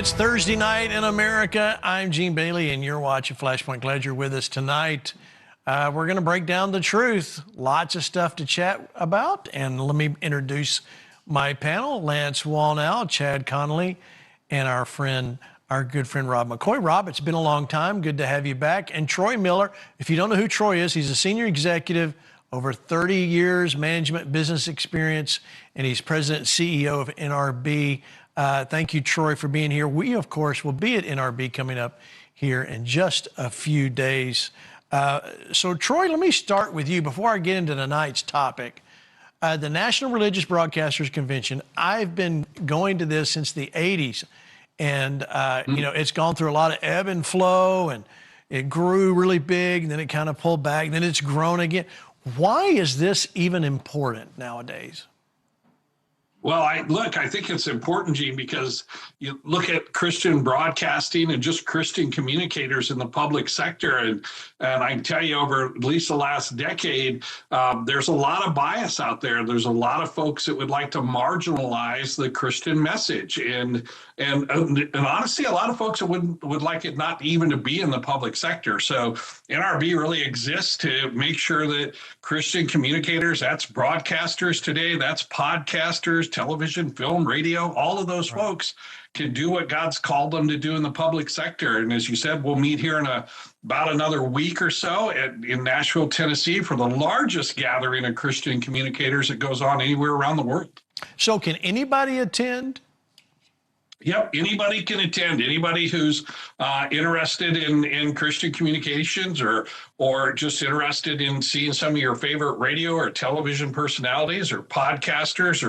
It's Thursday night in America. I'm Gene Bailey, and you're watching FlashPoint. Glad you're with us tonight. We're going to break down the truth. Lots of stuff to chat about. And let me introduce my panel. Lance Wallnau, Chad Connelly, and our good friend Rob McCoy. Rob, it's been a long time. Good to have you back. And Troy Miller. If you don't know who Troy is, he's a senior executive, over 30 years management business experience, and he's president and CEO of NRB. Thank you, Troy, for being here. We, of course, will be at NRB coming up here in just a few days. So, Troy, let me start with you before I get into tonight's topic. The National Religious Broadcasters Convention, I've been going to this since the 80s. And, you know, it's gone through a lot of ebb and flow, and it grew really big, and then it kind of pulled back, and then it's grown again. Why is this even important nowadays? Well, I think it's important, Gene, because you look at Christian broadcasting and just Christian communicators in the public sector. And I can tell you over at least the last decade, there's a lot of bias out there. There's a lot of folks that would like to marginalize the Christian message. And honestly, a lot of folks would like it not even to be in the public sector. So NRB really exists to make sure that Christian communicators, that's broadcasters today, that's podcasters, television, film, radio, all of those folks can do what God's called them to do in the public sector. And as you said, we'll meet here in about another week or so in Nashville, Tennessee for the largest gathering of Christian communicators that goes on anywhere around the world. So can anybody attend? Yep, anybody can attend. Anybody who's interested in Christian communications or just interested in seeing some of your favorite radio or television personalities or podcasters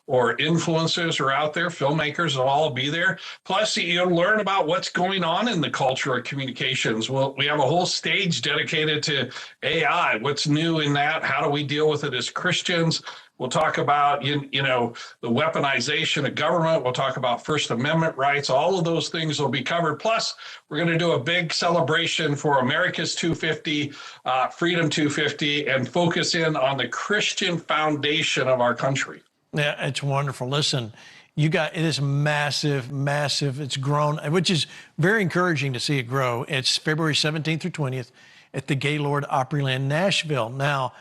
or influencers are out there, filmmakers will all be there. Plus, you'll learn about what's going on in the culture of communications. Well, we have a whole stage dedicated to AI. What's new in that? How do we deal with it as Christians? We'll talk about, you know, the weaponization of government. We'll talk about First Amendment rights. All of those things will be covered. Plus, we're going to do a big celebration for America's 250, Freedom 250, and focus in on the Christian foundation of our country. Yeah, it's wonderful. Listen, it is massive, massive. It's grown, which is very encouraging to see it grow. It's February 17th through 20th at the Gaylord Opryland, Nashville. Now,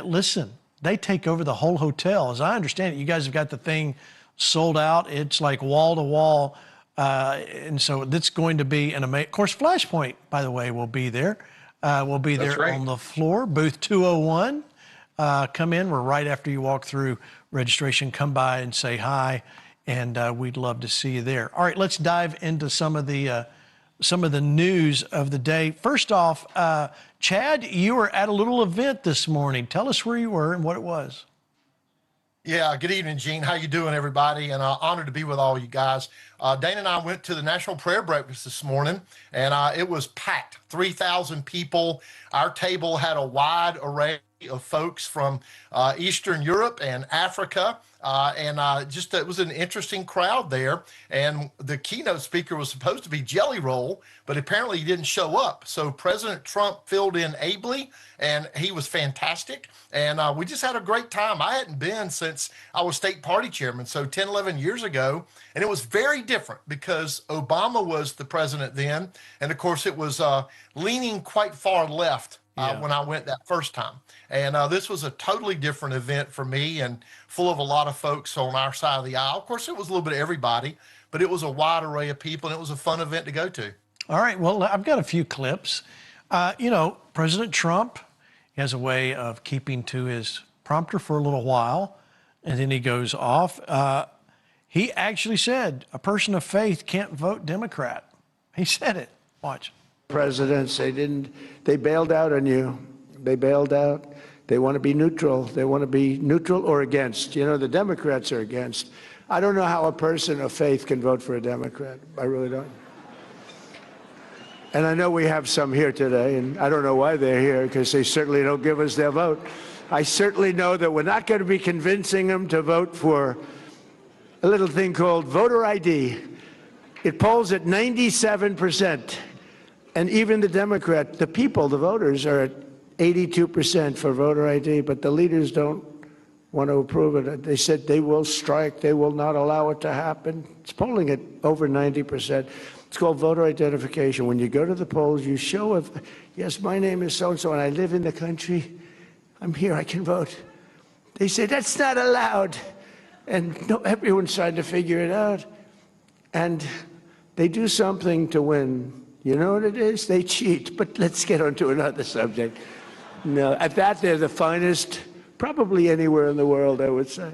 listen. They take over the whole hotel. As I understand it, you guys have got the thing sold out. It's like wall to wall. And so that's going to be an amazing, of course, FlashPoint, by the way, will be there. We'll be there on the floor, booth 201. Come in. We're right after you walk through registration. Come by and say hi, and we'd love to see you there. All right, let's dive into some of the news of the day. First off, Chad, you were at a little event this morning. Tell us where you were and what it was. Yeah, good evening, Gene. How you doing, everybody? And honored to be with all you guys. Dana and I went to the National Prayer Breakfast this morning, and it was packed, 3,000 people. Our table had a wide array of folks from Eastern Europe and Africa. It was an interesting crowd there. And the keynote speaker was supposed to be Jelly Roll, but apparently he didn't show up. So President Trump filled in ably, and he was fantastic. And we just had a great time. I hadn't been since I was state party chairman, so 10, 11 years ago. And it was very different because Obama was the president then. And of course, it was leaning quite far left. When I went that first time. And this was a totally different event for me and full of a lot of folks on our side of the aisle. Of course, it was a little bit of everybody, but it was a wide array of people, and it was a fun event to go to. All right. Well, I've got a few clips. You know, President Trump has a way of keeping to his prompter for a little while, and then he goes off. He actually said a person of faith can't vote Democrat. He said it. Watch. Presidents, they bailed out on you. They bailed out. They want to be neutral. They want to be neutral or against. You know, the Democrats are against. I don't know how a person of faith can vote for a Democrat. I really don't. And I know we have some here today, and I don't know why they're here, because they certainly don't give us their vote. I certainly know that we're not going to be convincing them to vote for a little thing called voter ID. It polls at 97%. And even the the people, the voters, are at 82% for voter ID, but the leaders don't want to approve it. They said they will strike. They will not allow it to happen. It's polling at over 90%. It's called voter identification. When you go to the polls, you show if, yes, my name is so-and-so, and I live in the country. I'm here. I can vote. They say that's not allowed. And no, everyone's trying to figure it out. And they do something to win. You know what it is? They cheat. But let's get on to another subject. No, at that, they're the finest, probably anywhere in the world, I would say.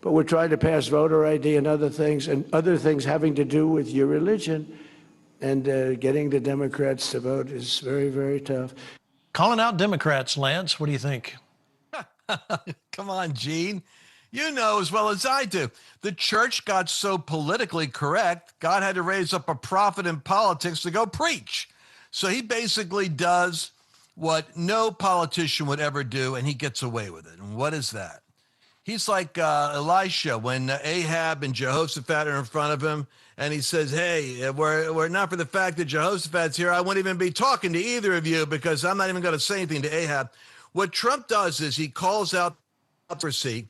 But we're trying to pass voter ID and other things having to do with your religion. And getting the Democrats to vote is very, very tough. Calling out Democrats, Lance, what do you think? Come on, Gene. You know as well as I do. The church got so politically correct, God had to raise up a prophet in politics to go preach. So he basically does what no politician would ever do, and he gets away with it. And what is that? He's like Elisha when Ahab and Jehoshaphat are in front of him, and he says, hey, we're not for the fact that Jehoshaphat's here, I won't even be talking to either of you because I'm not even going to say anything to Ahab. What Trump does is he calls out hypocrisy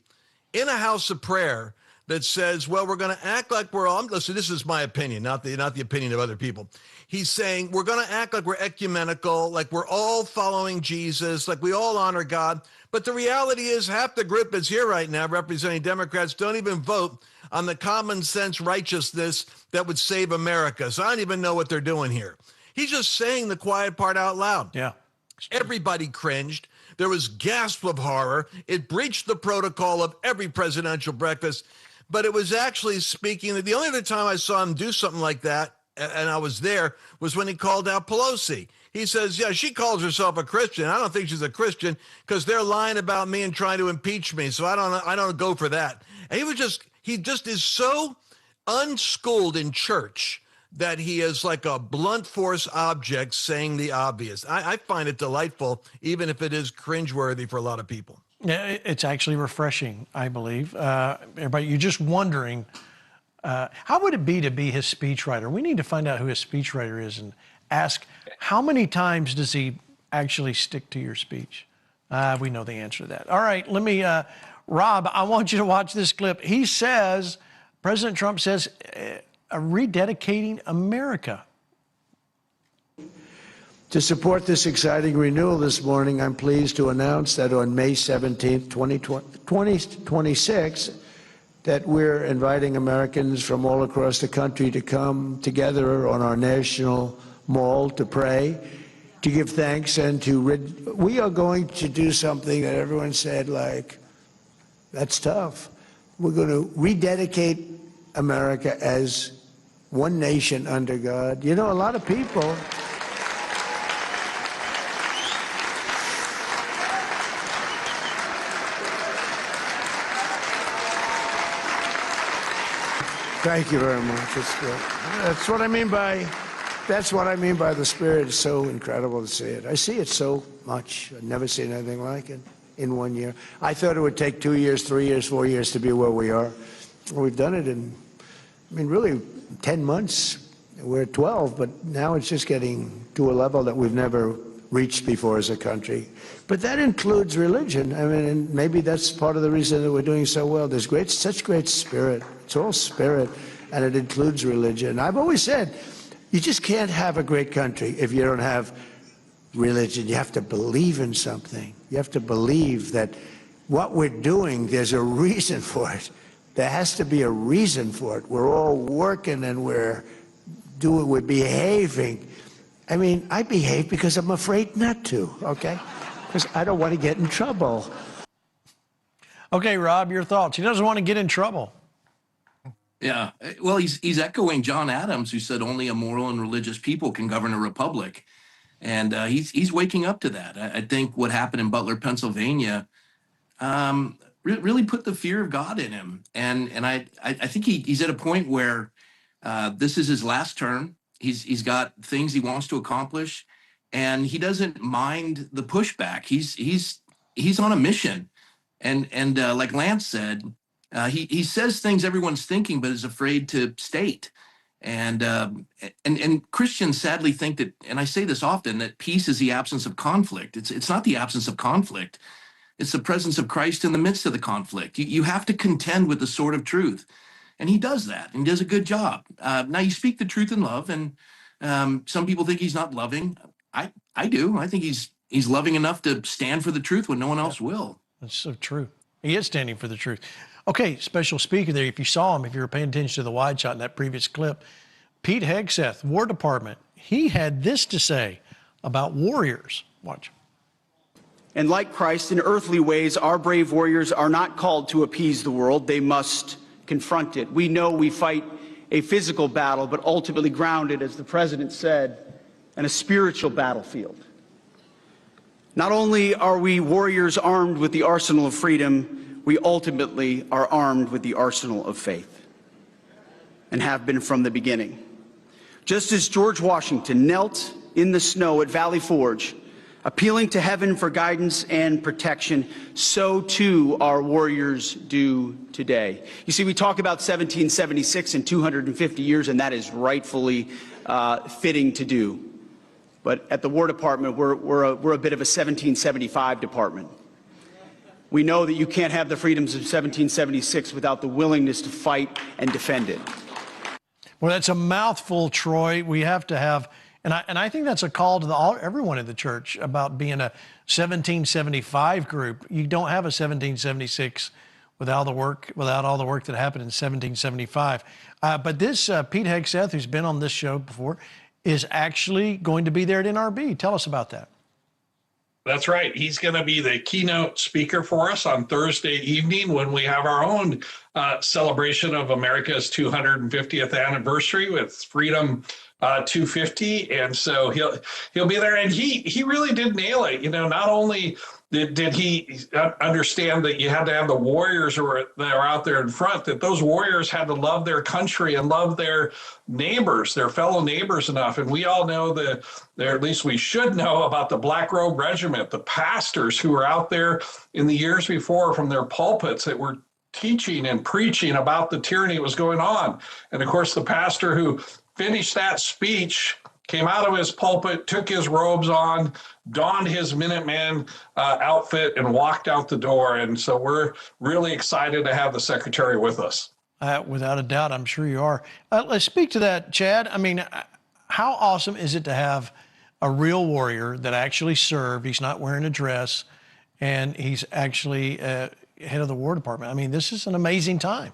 in a house of prayer that says, well, we're going to act like we're all, listen, this is my opinion, not the opinion of other people. He's saying we're going to act like we're ecumenical, like we're all following Jesus, like we all honor God. But the reality is half the group that's here right now representing Democrats don't even vote on the common sense righteousness that would save America. So I don't even know what they're doing here. He's just saying the quiet part out loud. Yeah. Everybody cringed. There was gasp of horror. It breached the protocol of every presidential breakfast. But it was actually speaking, the only other time I saw him do something like that, and I was there, was when he called out Pelosi. He says, yeah, she calls herself a Christian. I don't think she's a Christian because they're lying about me and trying to impeach me. So I don't go for that. And he just is so unschooled in church that he is like a blunt force object saying the obvious. I find it delightful, even if it is cringeworthy for a lot of people. Yeah, it's actually refreshing, I believe. Everybody, you're just wondering, how would it be to be his speechwriter? We need to find out who his speechwriter is and ask, how many times does he actually stick to your speech? We know the answer to that. All right, let me, Rob, I want you to watch this clip. He says, President Trump says, rededicating America. To support this exciting renewal this morning, I'm pleased to announce that on May 17th, 2026, that we're inviting Americans from all across the country to come together on our national mall to pray, to give thanks, and we are going to do something that everyone said, like, that's tough. We're going to rededicate America as one nation under God. You know, a lot of people... Thank you very much. It's good. That's what I mean by the Spirit. It's so incredible to see it. I see it so much. I've never seen anything like it in 1 year. I thought it would take 2 years, 3 years, 4 years to be where we are. We've done it in, really 10 months. We're at 12, but now it's just getting to a level that we've never reached before as a country. But that includes religion. And maybe that's part of the reason that we're doing so well. There's such great spirit. It's all spirit, and it includes religion. I've always said, you just can't have a great country if you don't have religion. You have to believe in something. You have to believe that what we're doing, there's a reason for it. There has to be a reason for it. We're all working and we're behaving. I behave because I'm afraid not to, okay? Because I don't want to get in trouble. Okay, Rob, your thoughts. He doesn't want to get in trouble. Yeah, well, he's echoing John Adams, who said only a moral and religious people can govern a republic. And he's waking up to that. I think what happened in Butler, Pennsylvania, really put the fear of God in him. And I think he's at a point where this is his last term. He's got things he wants to accomplish, and he doesn't mind the pushback. He's on a mission. And like Lance said, he says things everyone's thinking, but is afraid to state. And Christians sadly think that, and I say this often, that peace is the absence of conflict. It's not the absence of conflict. It's the presence of Christ in the midst of the conflict. You have to contend with the sword of truth. And he does that, and he does a good job. Now, you speak the truth in love, and some people think he's not loving. I do. I think he's loving enough to stand for the truth when no one else will. That's so true. He is standing for the truth. Okay, special speaker there. If you saw him, if you were paying attention to the wide shot in that previous clip, Pete Hegseth, War Department, he had this to say about warriors. Watch. And like Christ, in earthly ways, our brave warriors are not called to appease the world. They must confront it. We know we fight a physical battle, but ultimately grounded, as the president said, in a spiritual battlefield. Not only are we warriors armed with the arsenal of freedom, we ultimately are armed with the arsenal of faith, and have been from the beginning. Just as George Washington knelt in the snow at Valley Forge, appealing to heaven for guidance and protection, so too our warriors do today. You see, we talk about 1776 and 250 years, and that is rightfully fitting to do. But at the War Department, we're a bit of a 1775 department. We know that you can't have the freedoms of 1776 without the willingness to fight and defend it. Well, that's a mouthful, Troy. We have to have, and I think that's a call to everyone in the church about being a 1775 group. You don't have a 1776 without all the work that happened in 1775. But this Pete Hegseth, who's been on this show before, is actually going to be there at NRB. Tell us about that. That's right. He's going to be the keynote speaker for us on Thursday evening when we have our own celebration of America's 250th anniversary with Freedom 250. And so he'll be there. And he really did nail it. You know, not only did he understand that you had to have the warriors that are out there in front, that those warriors had to love their country and love their neighbors, their fellow neighbors enough. And we all know or at least we should know about the Black Robe Regiment, the pastors who were out there in the years before from their pulpits that were teaching and preaching about the tyranny that was going on. And of course, the pastor who finished that speech came out of his pulpit, took his robes on, donned his Minuteman outfit, and walked out the door. And so we're really excited to have the secretary with us. Without a doubt, I'm sure you are. Let's speak to that, Chad. I mean, how awesome is it to have a real warrior that actually served? He's not wearing a dress, and he's actually head of the War Department. I mean, this is an amazing time.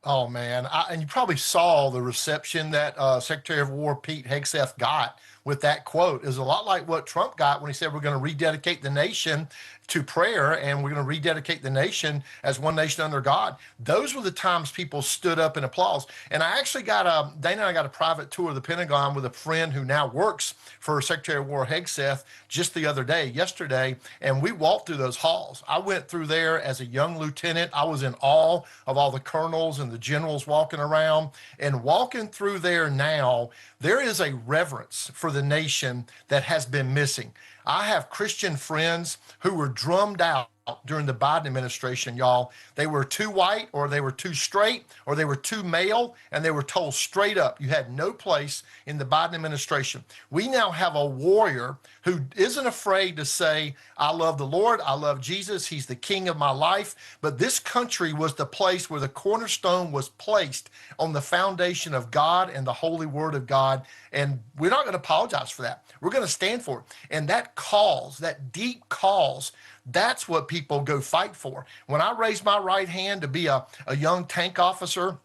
Oh, man. And you probably saw the reception that Secretary of War Pete Hegseth got with that quote. It was a lot like what Trump got when he said we're going to rededicate the nation to prayer, and we're going to rededicate the nation as one nation under God. Those were the times people stood up in applause. And I actually Dana and I got a private tour of the Pentagon with a friend who now works for Secretary of War Hegseth just the other day, yesterday, and we walked through those halls. I went through there as a young lieutenant. I was in awe of all the colonels and the generals walking around, and walking through there now, there is a reverence for the nation that has been missing. I have Christian friends who were drummed out during the Biden administration, y'all. They were too white, or they were too straight, or they were too male, and they were told straight up, you had no place in the Biden administration. We now have a warrior who isn't afraid to say, I love the Lord, I love Jesus, he's the king of my life. But this country was the place where the cornerstone was placed on the foundation of God and the holy word of God. And we're not going to apologize for that. We're going to stand for it. And that cause, that deep cause, that's what people go fight for. When I raised my right hand to be a young tank officer,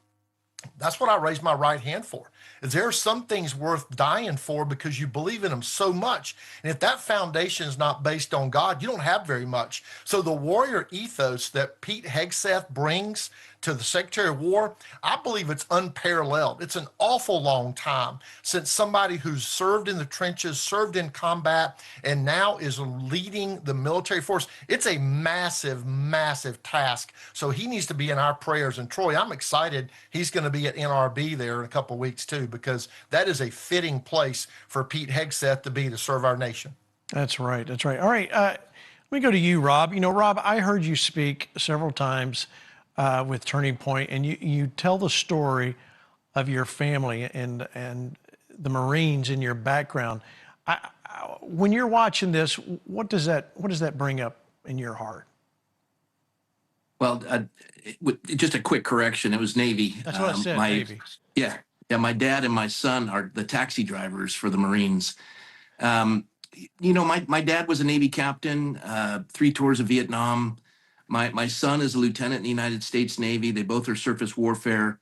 that's what I raised my right hand for. Is there are some things worth dying for because you believe in them so much. And if that foundation is not based on God, you don't have very much. So the warrior ethos that Pete Hegseth brings to the Secretary of War, I believe it's unparalleled. It's an awful long time since somebody who's served in the trenches, served in combat, and now is leading the military force. It's a massive, massive task. So he needs to be in our prayers. And Troy, I'm excited he's going to be at NRB there in a couple of weeks too, because that is a fitting place for Pete Hegseth to be to serve our nation. That's right. That's right. All right. Let me go to you, Rob. You know, Rob, I heard you speak several times with Turning Point, and you tell the story of your family and the Marines in your background. When you're watching this, what does that bring up in your heart? Well, just a quick correction. It was Navy. That's what I said, Navy. Yeah. Yeah. My dad and my son are the taxi drivers for the Marines. My dad was a Navy captain, 3 tours of Vietnam. My son is a lieutenant in the United States Navy. They both are surface warfare.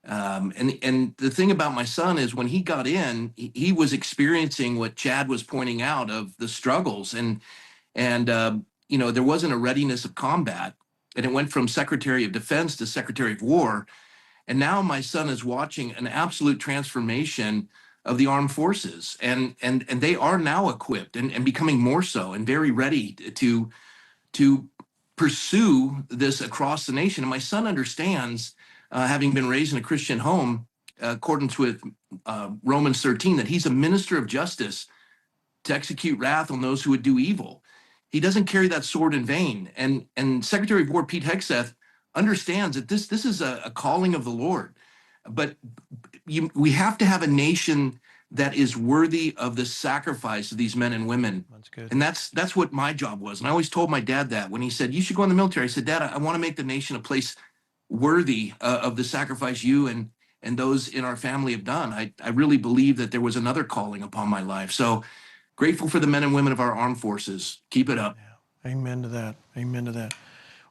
And the thing about my son is when he got in, he was experiencing what Chad was pointing out of the struggles. And there wasn't a readiness of combat. And it went from Secretary of Defense to Secretary of War. And now my son is watching an absolute transformation of the armed forces. And they are now equipped and becoming more so and very ready to pursue this across the nation. And my son understands, having been raised in a Christian home, accordance with Romans 13, that he's a minister of justice to execute wrath on those who would do evil. He doesn't carry that sword in vain. And Secretary of War Pete Hegseth understands that this is a calling of the Lord. But we have to have a nation that is worthy of the sacrifice of these men and women. That's good. And that's what my job was. And I always told my dad that when he said, you should go in the military. I said, Dad, I want to make the nation a place worthy of the sacrifice you and those in our family have done. I really believe that there was another calling upon my life. So grateful for the men and women of our armed forces. Keep it up. Yeah. Amen to that. Amen to that.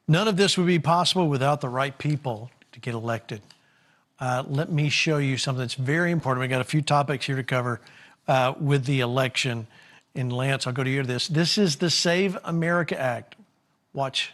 None of this would be possible without the right people to get elected. Let me show you something that's very important. We got a few topics here to cover with the election. And Lance, I'll go to you to this. This is the Save America Act. Watch.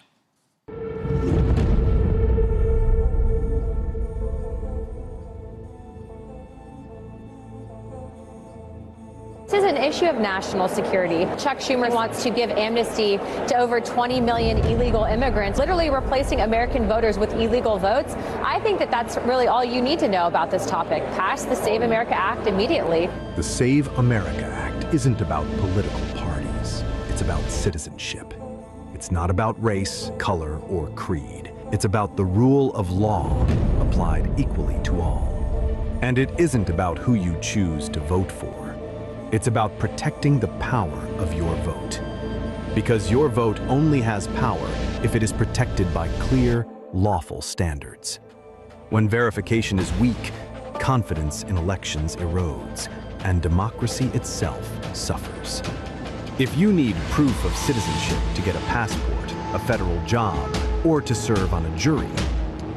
This is an issue of national security. Chuck Schumer wants to give amnesty to over 20 million illegal immigrants, literally replacing American voters with illegal votes. I think that that's really all you need to know about this topic. Pass the Save America Act immediately. The Save America Act isn't about political parties. It's about citizenship. It's not about race, color, or creed. It's about the rule of law applied equally to all. And it isn't about who you choose to vote for. It's about protecting the power of your vote. Because your vote only has power if it is protected by clear, lawful standards. When verification is weak, confidence in elections erodes, and democracy itself suffers. If you need proof of citizenship to get a passport, a federal job, or to serve on a jury,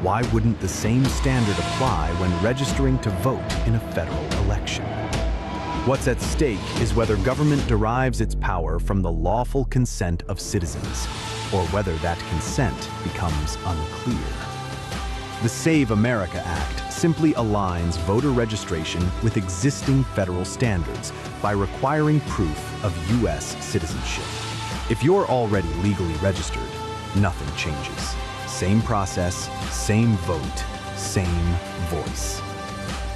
why wouldn't the same standard apply when registering to vote in a federal election? What's at stake is whether government derives its power from the lawful consent of citizens, or whether that consent becomes unclear. The Save America Act simply aligns voter registration with existing federal standards by requiring proof of U.S. citizenship. If you're already legally registered, nothing changes. Same process, same vote, same voice.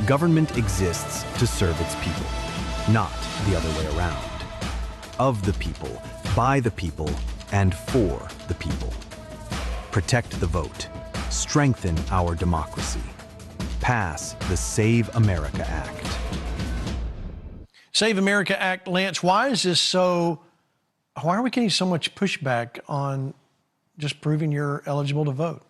Government exists to serve its people, not the other way around. Of the people, by the people, and for the people. Protect the vote. Strengthen our democracy. Pass the Save America Act. Save America Act, Lance, why are we getting so much pushback on just proving you're eligible to vote?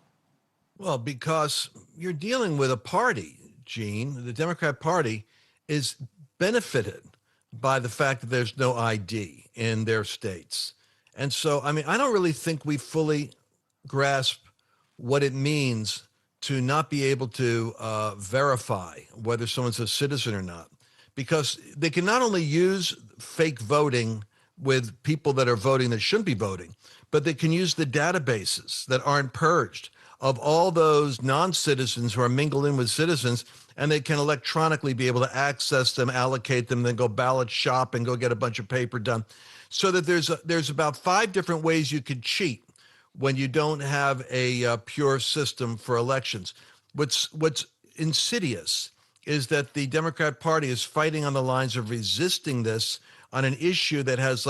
Well, because you're dealing with a party, Gene. The Democrat Party is benefited by the fact that there's no ID in their states. And so, I don't really think we fully grasp what it means to not be able to verify whether someone's a citizen or not, because they can not only use fake voting with people that are voting that shouldn't be voting, but they can use the databases that aren't purged of all those non-citizens who are mingled in with citizens, and they can electronically be able to access them, allocate them, then go ballot shop and go get a bunch of paper done. So that there's about 5 different ways you could cheat when you don't have a pure system for elections. What's insidious is that the Democrat Party is fighting on the lines of resisting this on an issue that has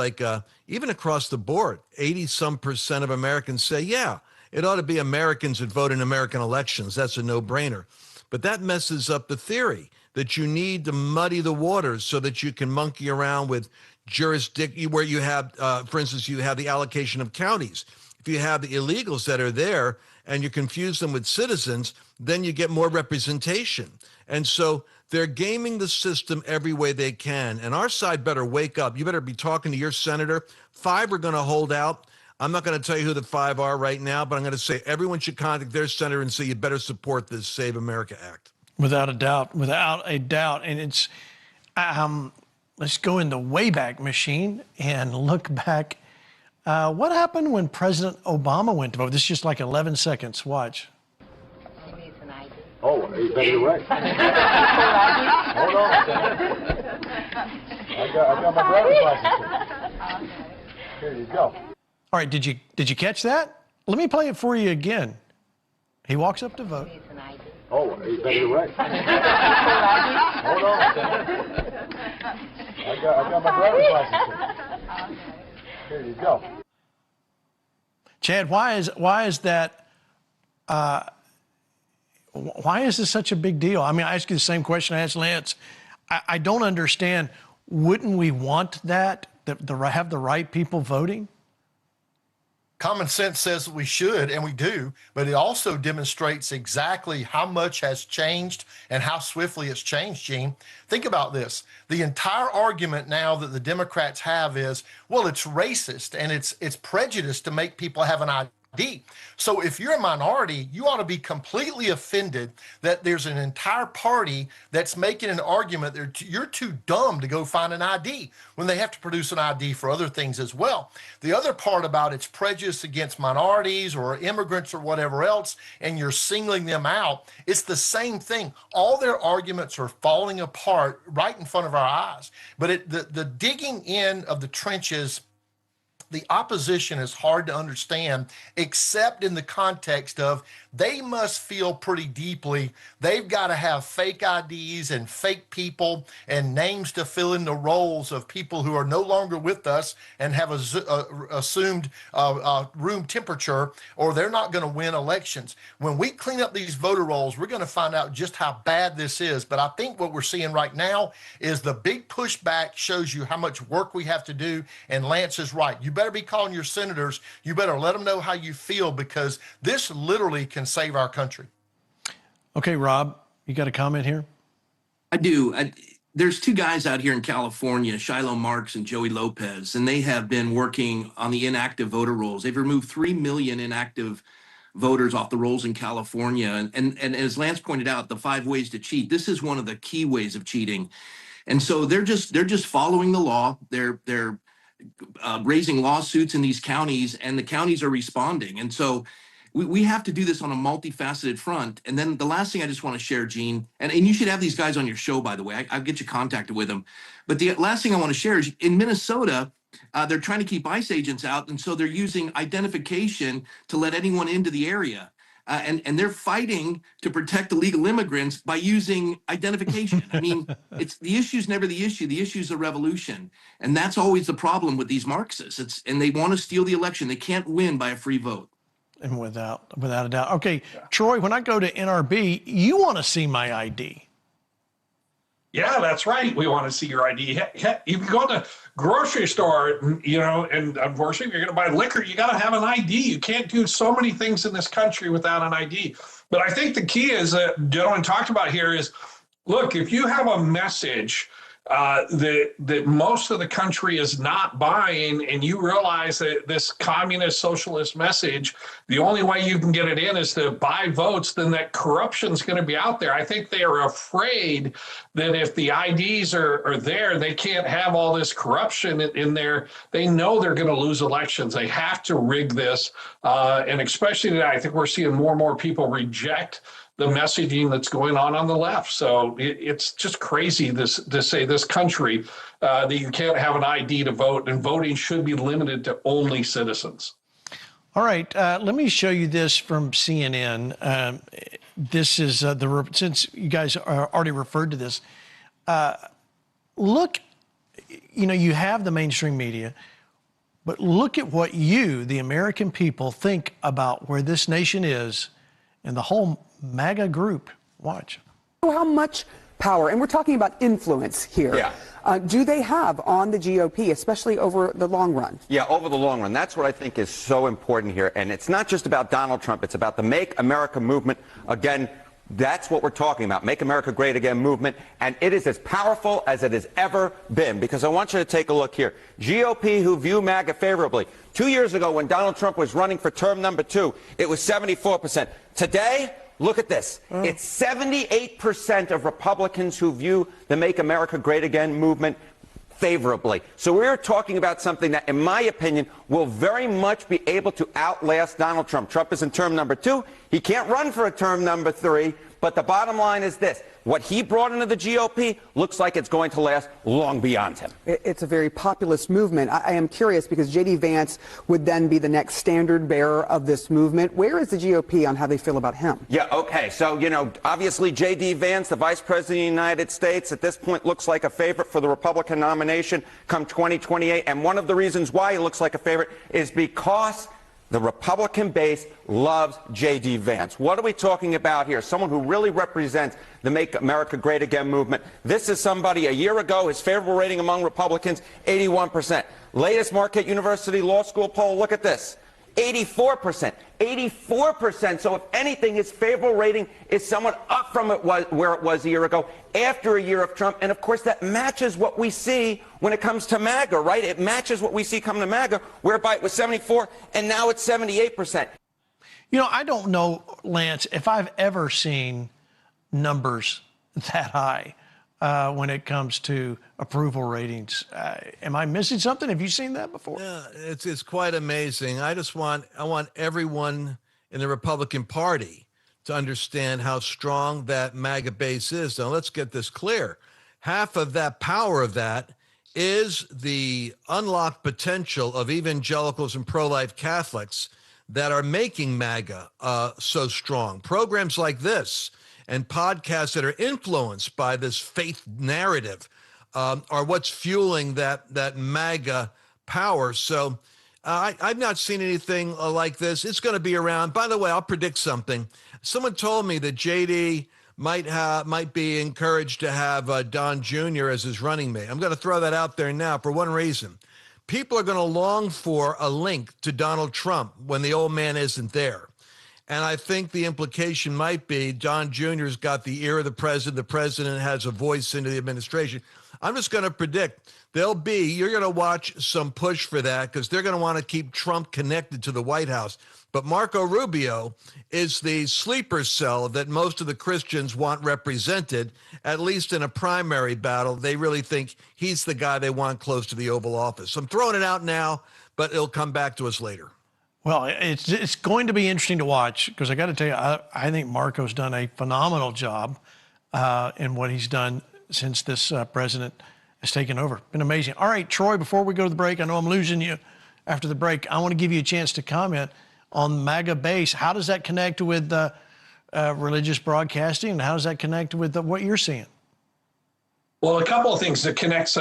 even across the board, 80% of Americans say, yeah, it ought to be Americans that vote in American elections. That's a no-brainer. But that messes up the theory that you need to muddy the waters so that you can monkey around with jurisdiction where you have, for instance, you have the allocation of counties. If you have the illegals that are there and you confuse them with citizens, then you get more representation. And so they're gaming the system every way they can. And our side better wake up. You better be talking to your senator. 5 are going to hold out. I'm not going to tell you who the 5 are right now, but I'm going to say everyone should contact their senator and say you better support this Save America Act. Without a doubt, without a doubt. And it's, let's go in the Wayback Machine and look back. What happened when President Obama went to vote? This is just like 11 seconds. Watch. Oh, you better be right. Hold on. I got my driver's license. Here you go. All right, did you catch that? Let me play it for you again. He walks up to vote. Oh, you better be right. Hold on. I got my driver's license. Here you go. Chad, why is that? Why is this such a big deal? I mean, I ask you the same question I asked Lance. I don't understand. Wouldn't we want that, have the right people voting? Common sense says we should, and we do, but it also demonstrates exactly how much has changed and how swiftly it's changed, Gene. Think about this. The entire argument now that the Democrats have is, well, it's racist and it's prejudice to make people have an ID. So if you're a minority, you ought to be completely offended that there's an entire party that's making an argument that you're too dumb to go find an ID when they have to produce an ID for other things as well. The other part about it's prejudice against minorities or immigrants or whatever else, and you're singling them out, it's the same thing. All their arguments are falling apart right in front of our eyes. But the digging in of the trenches, the opposition is hard to understand, except in the context of they must feel pretty deeply. They've got to have fake IDs and fake people and names to fill in the roles of people who are no longer with us and have assumed room temperature, or they're not going to win elections. When we clean up these voter rolls, we're going to find out just how bad this is. But I think what we're seeing right now is the big pushback shows you how much work we have to do. And Lance is right. You better be calling your senators. You better let them know how you feel, because this literally can save our country. Okay, Rob, you got a comment here? I do. There's 2 guys out here in California, Shiloh Marks and Joey Lopez, and they have been working on the inactive voter rolls. They've removed 3 million inactive voters off the rolls in California. And as Lance pointed out, the 5 ways to cheat, this is one of the key ways of cheating. And so they're just following the law. They're raising lawsuits in these counties, and the counties are responding. And so we have to do this on a multifaceted front. And then the last thing I just want to share, Gene, and you should have these guys on your show, by the way. I'll get you contacted with them. But the last thing I want to share is in Minnesota, they're trying to keep ICE agents out. And so they're using identification to let anyone into the area. And they're fighting to protect the legal immigrants by using identification. I mean, the issue's never the issue. The issue's a revolution. And that's always the problem with these Marxists. And they want to steal the election. They can't win by a free vote. And without a doubt. Okay, Troy, when I go to NRB, you want to see my ID. Yeah, that's right. We want to see your ID. You can go to the grocery store, you know, and unfortunately, if you're going to buy liquor, you got to have an ID. You can't do so many things in this country without an ID. But I think the key is that gentleman talked about here is, look, if you have a message that most of the country is not buying, and you realize that this communist socialist message, the only way you can get it in is to buy votes, then that corruption's going to be out there. I think they are afraid that if the IDs are there, they can't have all this corruption in there. They know they're going to lose elections. They have to rig this. And especially today, I think we're seeing more and more people reject the messaging that's going on the left. So it's just crazy to say this country that you can't have an ID to vote, and voting should be limited to only citizens. All right, let me show you this from CNN. This is since you guys are already referred to this. Look, you know, you have the mainstream media, but look at what you, the American people, think about where this nation is and the whole MAGA group. Watch. How much power. And we're talking about influence here. Yeah. Do they have on the GOP, especially over the long run? Yeah, over the long run. That's what I think is so important here. And it's not just about Donald Trump. It's about the Make America movement. Again, that's what we're talking about, Make America Great Again movement. And it is as powerful as it has ever been. Because I want you to take a look here. GOP who view MAGA favorably. 2 years ago, when Donald Trump was running for term number 2, it was 74%. Today, look at this. It's 78% of Republicans who view the Make America Great Again movement favorably. So we're talking about something that, in my opinion, will very much be able to outlast Donald Trump. Trump is in term number 2. He can't run for a term number 3. But the bottom line is this. What he brought into the GOP looks like it's going to last long beyond him. It's a very populist movement. I am curious because J.D. Vance would then be the next standard bearer of this movement. Where is the GOP on how they feel about him? Yeah, okay. So, you know, obviously J.D. Vance, the Vice President of the United States, at this point looks like a favorite for the Republican nomination come 2028. And one of the reasons why he looks like a favorite is because the Republican base loves J.D. Vance. What are we talking about here? Someone who really represents the Make America Great Again movement. This is somebody a year ago, his favorable rating among Republicans, 81%. Latest Marquette University Law School poll, look at this. 84%. 84%. So if anything, his favorable rating is somewhat up from where it was a year ago after a year of Trump. And, of course, that matches what we see when it comes to MAGA, right? It matches what we see coming to MAGA, whereby it was 74 and now it's 78%. You know, I don't know, Lance, if I've ever seen numbers that high when it comes to approval ratings. Am I missing something? Have you seen that before? Yeah, it's quite amazing. I want everyone in the Republican Party to understand how strong that MAGA base is. Now, let's get this clear. Half of that power of that is the unlocked potential of evangelicals and pro-life Catholics that are making MAGA so strong. Programs like this and podcasts that are influenced by this faith narrative are what's fueling that MAGA power. So I've not seen anything like this. It's going to be around. By the way, I'll predict something. Someone told me that JD might be encouraged to have Don Jr. as his running mate. I'm going to throw that out there now for one reason. People are going to long for a link to Donald Trump when the old man isn't there. And I think the implication might be Don Jr.'s got the ear of the president has a voice into the administration. I'm just going to predict you're going to watch some push for that because they're going to want to keep Trump connected to the White House. But Marco Rubio is the sleeper cell that most of the Christians want represented, at least in a primary battle. They really think he's the guy they want close to the Oval Office. So I'm throwing it out now, but it'll come back to us later. Well, it's going to be interesting to watch because I got to tell you, I think Marco's done a phenomenal job in what he's done since this president has taken over. Been amazing. All right, Troy, before we go to the break, I know I'm losing you after the break. I want to give you a chance to comment on MAGA base. How does that connect with religious broadcasting, and how does that connect with what you're seeing? Well, a couple of things that connects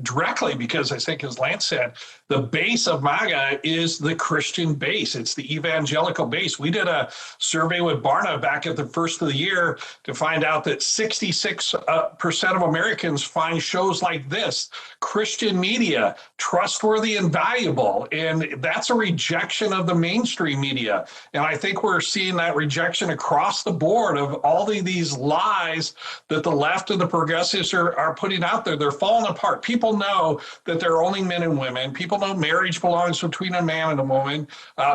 directly, because I think, as Lance said, the base of MAGA is the Christian base. It's the evangelical base. We did a survey with Barna back at the first of the year to find out that 66% of Americans find shows like this, Christian media, trustworthy and valuable. And that's a rejection of the mainstream media. And I think we're seeing that rejection across the board of all these lies that the left and the progressives are putting out there. They're falling apart. People know that there are only men and women. People know marriage belongs between a man and a woman.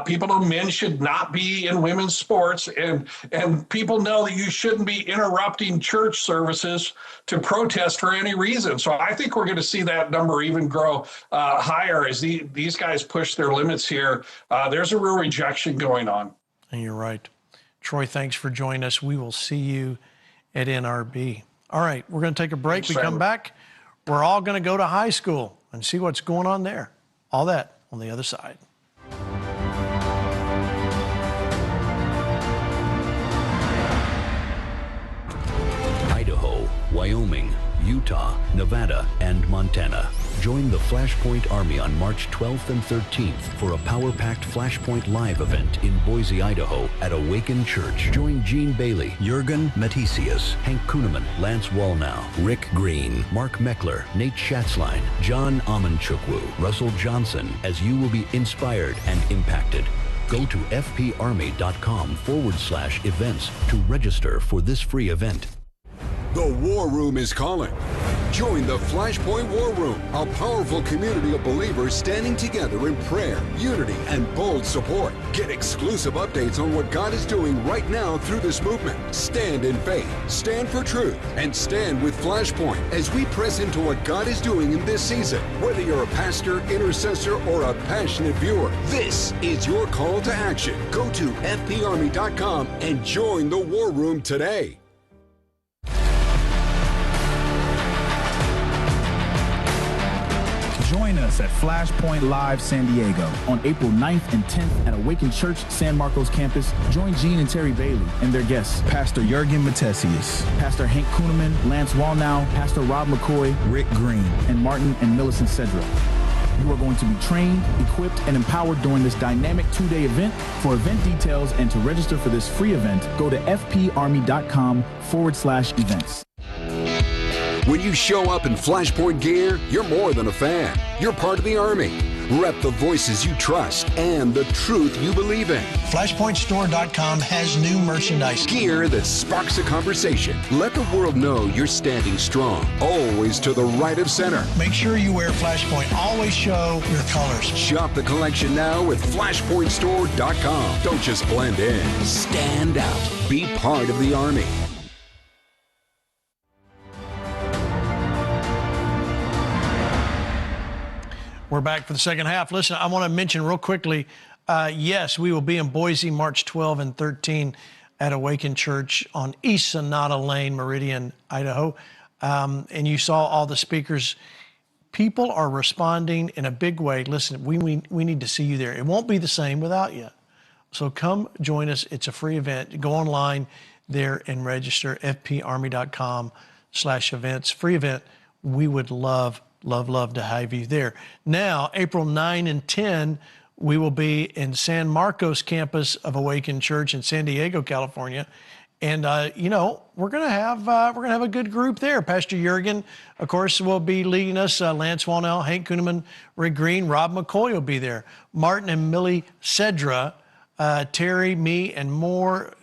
People know men should not be in women's sports. And people know that you shouldn't be interrupting church services to protest for any reason. So I think we're going to see that number even grow higher as these guys push their limits here. There's a real rejection going on. And you're right. Troy, thanks for joining us. We will see you at NRB. All right, we're going to take a break. Thanks, we come back. We're all going to go to high school and see what's going on there. All that on the other side. Idaho, Wyoming, Utah, Nevada, and Montana. Join the FlashPoint Army on March 12th and 13th for a power-packed FlashPoint Live event in Boise, Idaho at Awaken Church. Join Gene Bailey, Jurgen Matthesius, Hank Kuhneman, Lance Wallnau, Rick Green, Mark Meckler, Nate Schatzline, John Amanchukwu, Russell Johnson, as you will be inspired and impacted. Go to fparmy.com/events to register for this free event. The War Room is calling. Join the FlashPoint War Room, a powerful community of believers standing together in prayer, unity, and bold support. Get exclusive updates on what God is doing right now through this movement. Stand in faith, stand for truth, and stand with FlashPoint as we press into what God is doing in this season. Whether you're a pastor, intercessor, or a passionate viewer, this is your call to action. Go to fparmy.com and join the War Room today. Join us at FlashPoint Live San Diego on April 9th and 10th at Awaken Church San Marcos campus. Join Gene and Terry Bailey and their guests, Pastor Jurgen Matthesius, Pastor Hank Kuhneman, Lance Wallnau, Pastor Rob McCoy, Rick Green, and Martin and Millicent Cedra. You are going to be trained, equipped, and empowered during this dynamic 2-day event. For event details and to register for this free event, go to fparmy.com/events. When you show up in FlashPoint gear, you're more than a fan. You're part of the Army. Rep the voices you trust and the truth you believe in. FlashPointStore.com has new merchandise. Gear that sparks a conversation. Let the world know you're standing strong, always to the right of center. Make sure you wear FlashPoint. Always show your colors. Shop the collection now with FlashPointStore.com. Don't just blend in. Stand out. Be part of the Army. We're back for the second half. Listen, I want to mention real quickly, yes, we will be in Boise March 12 and 13 at Awaken Church on East Sonata Lane, Meridian, Idaho. And you saw all the speakers. People are responding in a big way. Listen, we need to see you there. It won't be the same without you. So come join us. It's a free event. Go online there and register, fparmy.com/events. Free event. We would love to have you there. Now, April 9 and 10, we will be in San Marcos campus of Awaken Church in San Diego, California. And, we're going to have a good group there. Pastor Jurgen, of course, will be leading us. Lance Wallnau, Hank Kuhneman, Rick Green, Rob McCoy will be there. Martin and Millie Cedra, Terry, me, and more.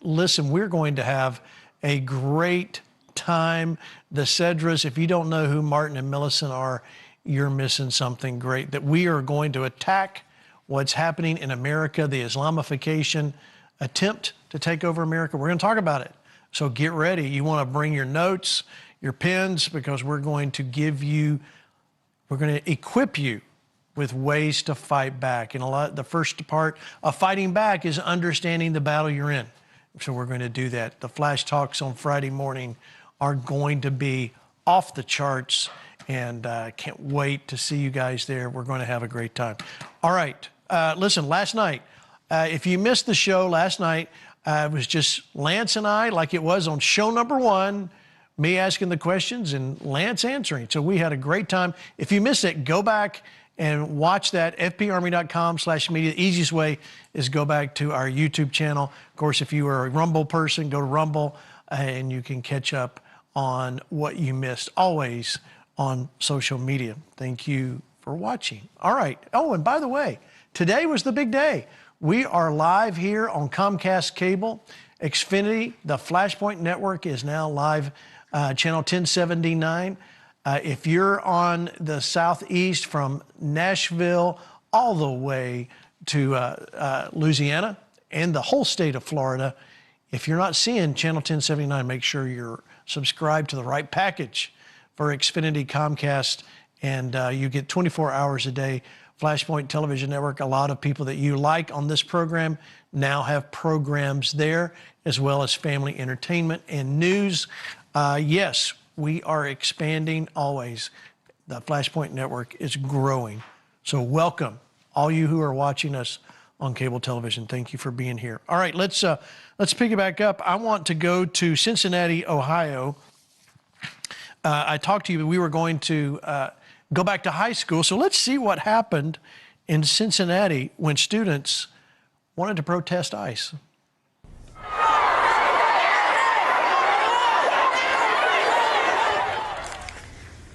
Listen, we're going to have a great time. The Cedras, if you don't know who Martin and Millicent are, you're missing something great. That we are going to attack what's happening in America, the Islamification attempt to take over America. We're going to talk about it. So get ready. You want to bring your notes, your pens, because we're going to equip you with ways to fight back. And the first part of fighting back is understanding the battle you're in. So we're going to do that. The Flash Talks on Friday morning are going to be off the charts, and can't wait to see you guys there. We're going to have a great time. All right. Listen, last night, if you missed the show last night, it was just Lance and I, like it was on show number 1, me asking the questions and Lance answering. So we had a great time. If you missed it, go back and watch that, fparmy.com/media. The easiest way is go back to our YouTube channel. Of course, if you are a Rumble person, go to Rumble, and you can catch up on what you missed, always on social media. Thank you for watching. All right. Oh, and by the way, today was the big day. We are live here on Comcast Cable. Xfinity, the FlashPoint network, is now live, channel 1079. If you're on the southeast from Nashville all the way to Louisiana and the whole state of Florida, if you're not seeing channel 1079, make sure you're subscribed to the right package for Xfinity Comcast, and you get 24 hours a day. FlashPoint Television Network, a lot of people that you like on this program now have programs there, as well as family entertainment and news. Yes, we are expanding always. The FlashPoint Network is growing. So welcome, all you who are watching us on cable television. Thank you for being here. All right, let's pick it back up. I want to go to Cincinnati, Ohio. I talked to you, we were going to go back to high school. So let's see what happened in Cincinnati when students wanted to protest ICE.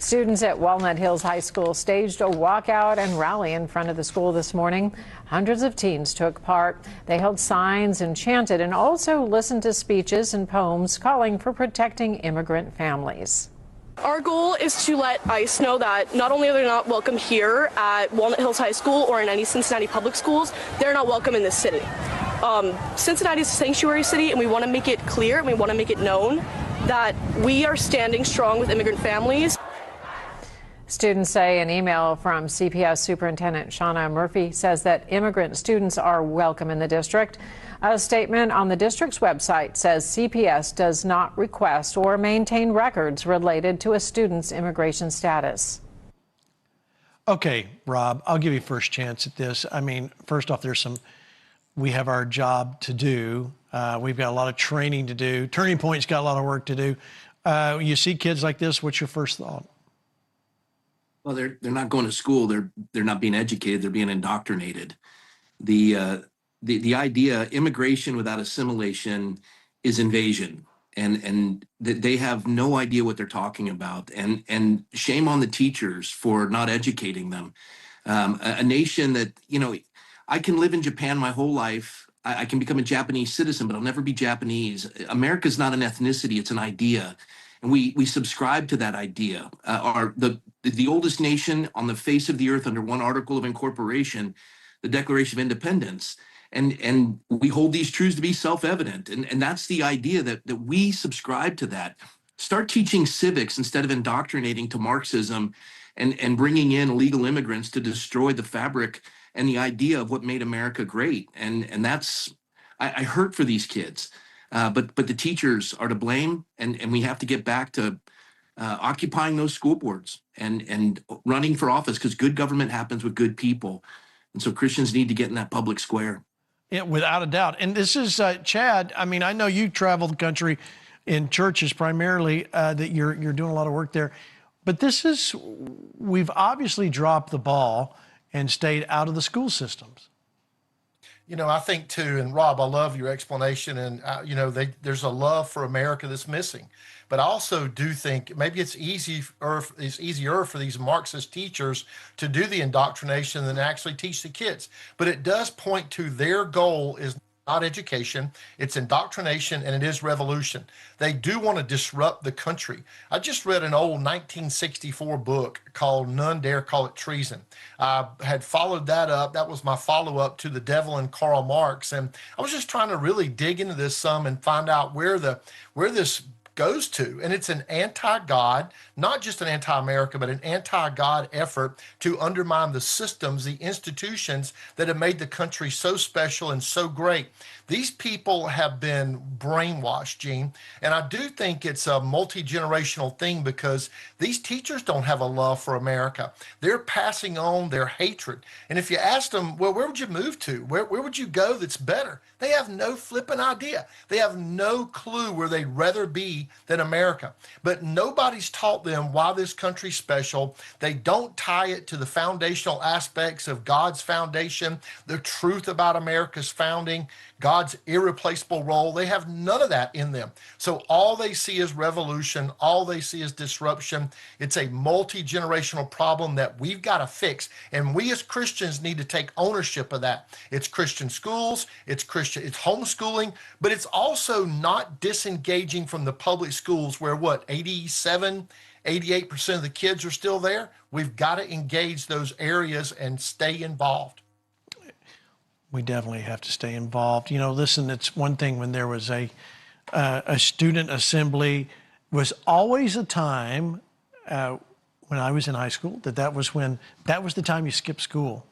Students at Walnut Hills High School staged a walkout and rally in front of the school this morning. Hundreds of teens took part. They held signs and chanted, and also listened to speeches and poems calling for protecting immigrant families. Our goal is to let ICE know that not only are they not welcome here at Walnut Hills High School or in any Cincinnati public schools, they're not welcome in this city. Cincinnati is a sanctuary city, and we want to make it clear and we want to make it known that we are standing strong with immigrant families. Students say an email from CPS Superintendent Shauna Murphy says that immigrant students are welcome in the district. A statement on the district's website says CPS does not request or maintain records related to a student's immigration status. Okay, Rob, I'll give you first chance at this. I mean, first off, we have our job to do. We've got a lot of training to do. Turning Point's got a lot of work to do. You see kids like this, what's your first thought? Well, they're not going to school. They're not being educated. They're being indoctrinated. The idea, immigration without assimilation is invasion, and they have no idea what they're talking about. And shame on the teachers for not educating them. A nation that, I can live in Japan my whole life. I can become a Japanese citizen, but I'll never be Japanese. America's not an ethnicity; it's an idea. And we subscribe to that idea. The oldest nation on the face of the earth under one article of incorporation, the Declaration of Independence. And we hold these truths to be self-evident. And that's the idea that we subscribe to that. Start teaching civics instead of indoctrinating to Marxism and bringing in illegal immigrants to destroy the fabric and the idea of what made America great. And that's, I hurt for these kids. But the teachers are to blame, and we have to get back to occupying those school boards and running for office, because good government happens with good people. And so Christians need to get in that public square. Yeah, without a doubt. And this is, Chad, I mean, I know you travel the country in churches primarily, that you're doing a lot of work there. But we've obviously dropped the ball and stayed out of the school systems. I think too, and Rob, I love your explanation, and there's a love for America that's missing. But I also do think maybe it's easier for these Marxist teachers to do the indoctrination than actually teach the kids. But it does point to their goal is not education, it's indoctrination, and it is revolution. They do want to disrupt the country. I just read an old 1964 book called None Dare Call It Treason. I had followed that up. That was my follow-up to The Devil and Karl Marx. And I was just trying to really dig into this some and find out where this goes to. And it's an anti-God, not just an anti-America, but an anti-God effort to undermine the systems, the institutions that have made the country so special and so great. These people have been brainwashed, Gene, and I do think it's a multi-generational thing, because these teachers don't have a love for America. They're passing on their hatred. And if you ask them, well, where would you move to? Where would you go that's better? They have no flipping idea. They have no clue where they'd rather be than America. But nobody's taught them why this country's special. They don't tie it to the foundational aspects of God's foundation, the truth about America's founding, God's irreplaceable role. They have none of that in them. So all they see is revolution. All they see is disruption. It's a multi-generational problem that we've got to fix. And we as Christians need to take ownership of that. It's Christian schools, it's homeschooling, but it's also not disengaging from the public schools where 88% of the kids are still there. We've got to engage those areas and stay involved. We definitely have to stay involved. Listen, it's one thing when there was a student assembly, was always a time when I was in high school that was the time you skipped school.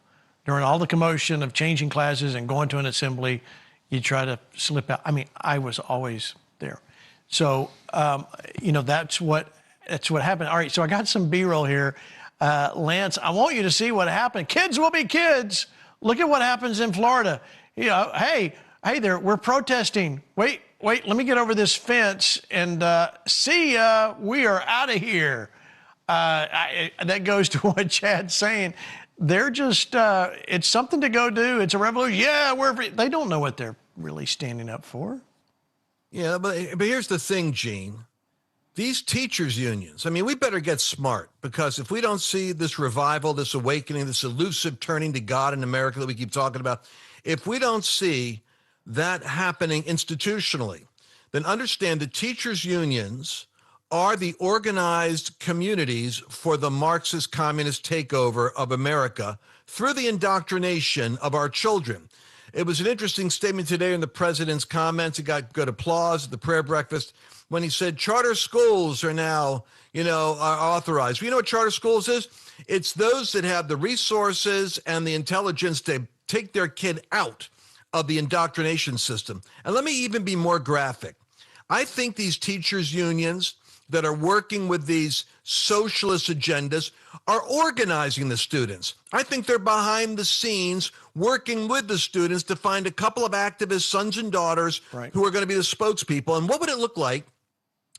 During all the commotion of changing classes and going to an assembly, you try to slip out. I mean, I was always there. So, that's what happened. All right, so I got some B-roll here. Lance, I want you to see what happened. Kids will be kids. Look at what happens in Florida. Hey there, we're protesting. Wait, let me get over this fence and see ya. We are out of here. That goes to what Chad's saying. They're just, it's something to go do. It's a revolution. Yeah, they don't know what they're really standing up for. Yeah, but here's the thing, Gene. These teachers' unions, I mean, we better get smart, because if we don't see this revival, this awakening, this elusive turning to God in America that we keep talking about, if we don't see that happening institutionally, then understand that teachers' unions are the organized communities for the Marxist communist takeover of America through the indoctrination of our children. It was an interesting statement today in the president's comments. It got good applause at the prayer breakfast when he said charter schools are now, are authorized. You know what charter schools is? It's those that have the resources and the intelligence to take their kid out of the indoctrination system. And let me even be more graphic. I think these teachers' unions that are working with these socialist agendas are organizing the students. I think they're behind the scenes working with the students to find a couple of activist sons and daughters who are going to be the spokespeople. And what would it look like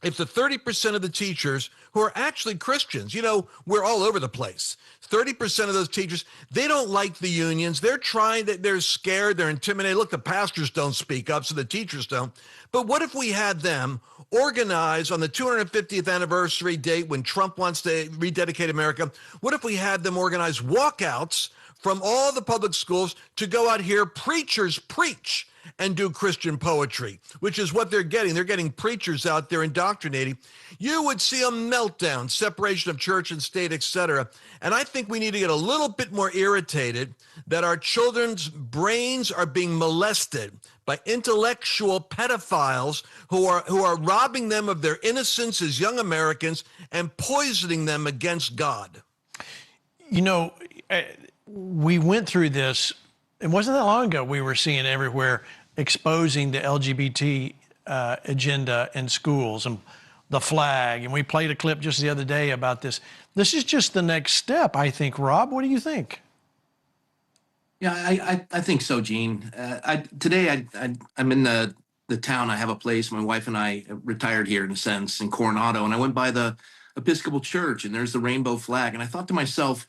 if the 30% of the teachers who are actually Christians, we're all over the place. 30% of those teachers, they don't like the unions. They're scared, they're intimidated. Look, the pastors don't speak up, so the teachers don't. But what if we had them organize on the 250th anniversary date when Trump wants to rededicate America? What if we had them organize walkouts from all the public schools to go out here, preachers preach, and do Christian poetry, which is what they're getting. They're getting preachers out there indoctrinating. You would see a meltdown, separation of church and state, etc. And I think we need to get a little bit more irritated that our children's brains are being molested by intellectual pedophiles who are robbing them of their innocence as young Americans and poisoning them against God. We went through this. It wasn't that long ago we were seeing everywhere exposing the LGBT agenda in schools and the flag. And we played a clip just the other day about this. This is just the next step, I think. Rob, what do you think? Yeah, I think so, Gene. Today I'm in the town. I have a place. My wife and I retired here in a sense in Coronado, and I went by the Episcopal Church, and there's the rainbow flag. And I thought to myself,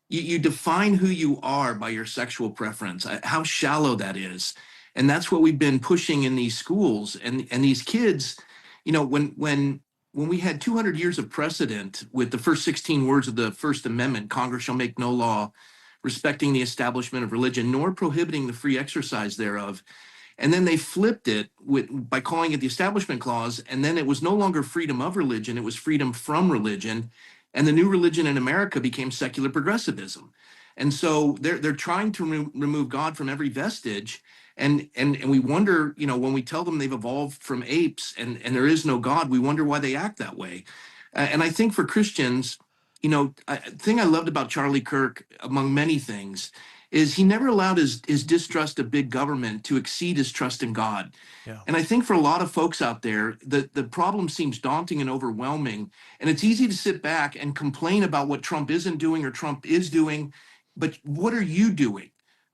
you define who you are by your sexual preference, how shallow that is. And that's what we've been pushing in these schools. And these kids, when we had 200 years of precedent with the first 16 words of the First Amendment, Congress shall make no law respecting the establishment of religion, nor prohibiting the free exercise thereof. And then they flipped it by calling it the Establishment Clause. And then it was no longer freedom of religion, it was freedom from religion. And the new religion in America became secular progressivism. And so they're trying to remove God from every vestige. And we wonder, when we tell them they've evolved from apes and there is no God, we wonder why they act that way. And I think for Christians, the thing I loved about Charlie Kirk, among many things, is he never allowed his distrust of big government to exceed his trust in God. Yeah. And I think for a lot of folks out there, the problem seems daunting and overwhelming. And it's easy to sit back and complain about what Trump isn't doing or Trump is doing. But what are you doing?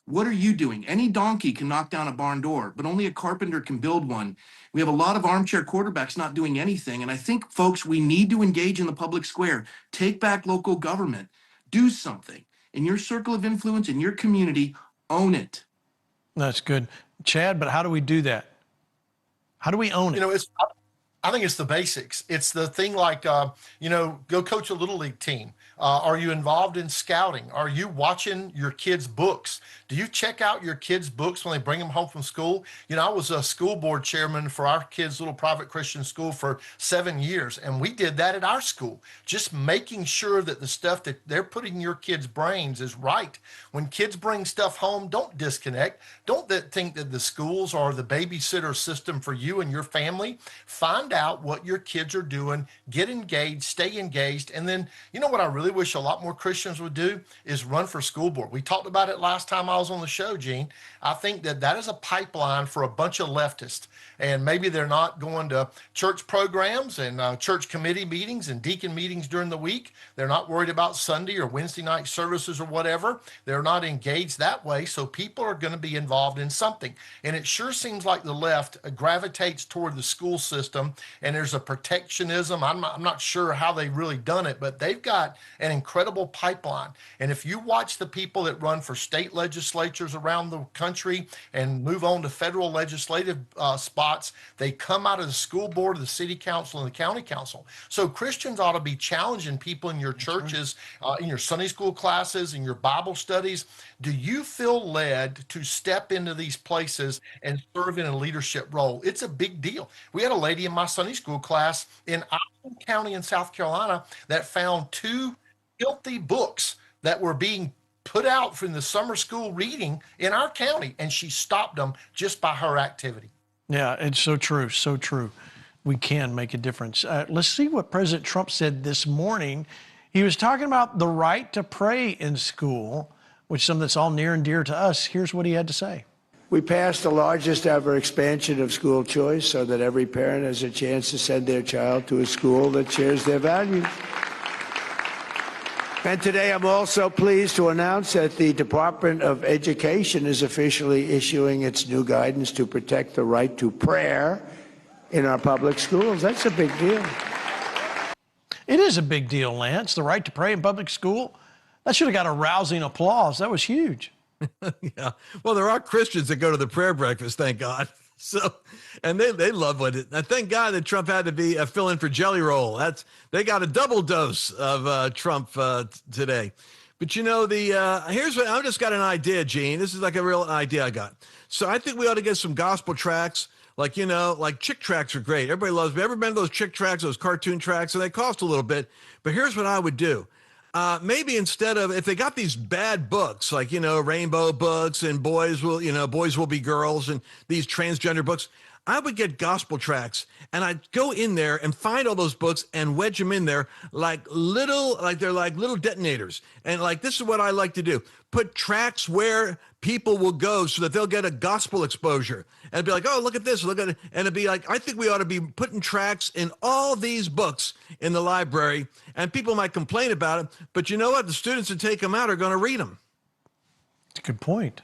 What are you doing? Any donkey can knock down a barn door, but only a carpenter can build one. We have a lot of armchair quarterbacks not doing anything. And I think, folks, we need to engage in the public square. Take back local government. Do something. In your circle of influence, in your community, own it. That's good. Chad, but how do we do that? How do we own it? I think it's the basics. It's the thing like, go coach a Little League team. Are you involved in scouting? Are you watching your kids' books? Do you check out your kids' books when they bring them home from school? I was a school board chairman for our kids' little private Christian school for 7 years, and we did that at our school, just making sure that the stuff that they're putting in your kids' brains is right. When kids bring stuff home, don't disconnect. Don't think that the schools are the babysitter system for you and your family. Find out what your kids are doing, get engaged, stay engaged, and then what I really really wish a lot more Christians would do is run for school board. We talked about it last time I was on the show, Gene. I think that that is a pipeline for a bunch of leftists. And maybe they're not going to church programs and church committee meetings and deacon meetings during the week. They're not worried about Sunday or Wednesday night services or whatever. They're not engaged that way. So people are going to be involved in something. And it sure seems like the left gravitates toward the school system, and there's a protectionism. I'm not sure how they've really done it, but they've got an incredible pipeline. And if you watch the people that run for state legislatures around the country and move on to federal legislative spots, they come out of the school board, the city council, and the county council. So Christians ought to be challenging people in your churches, in your Sunday school classes, in your Bible studies. Do you feel led to step into these places and serve in a leadership role? It's a big deal. We had a lady in my Sunday school class in Allen County in South Carolina that found 2 filthy books that were being put out from the summer school reading in our county, and she stopped them just by her activity. Yeah, it's so true, so true. We can make a difference. Let's see what President Trump said this morning. He was talking about the right to pray in school, which is something that's all near and dear to us. Here's what he had to say. We passed the largest ever expansion of school choice so that every parent has a chance to send their child to a school that shares their values. And today I'm also pleased to announce that the Department of Education is officially issuing its new guidance to protect the right to prayer in our public schools. That's a big deal. It is a big deal, Lance. The right to pray in public school. That should have got a rousing applause. That was huge. Yeah. Well, there are Christians that go to the prayer breakfast, thank God. So, and they love what it. Thank God that Trump had to be a fill-in for Jelly Roll. They got a double dose of Trump today. But you know, here's what I've just got an idea, Gene. This is like a real idea I got. So I think we ought to get some gospel tracks. Like, you know, like chick tracks are great. Everybody loves. Ever been to those chick tracks, those cartoon tracks? And they cost a little bit. But here's what I would do. Maybe instead of, if they got these bad books, like, you know, rainbow books and boys will be girls and these transgender books, I would get gospel tracts and I'd go in there and find all those books and wedge them in there like they're like little detonators. And like, this is what I like to do. Put tracts where people will go so that they'll get a gospel exposure and be like, oh, look at this, look at it. And it'd be like, I think we ought to be putting tracts in all these books in the library, and people might complain about it, but you know what? The students that take them out are going to read them. Good point.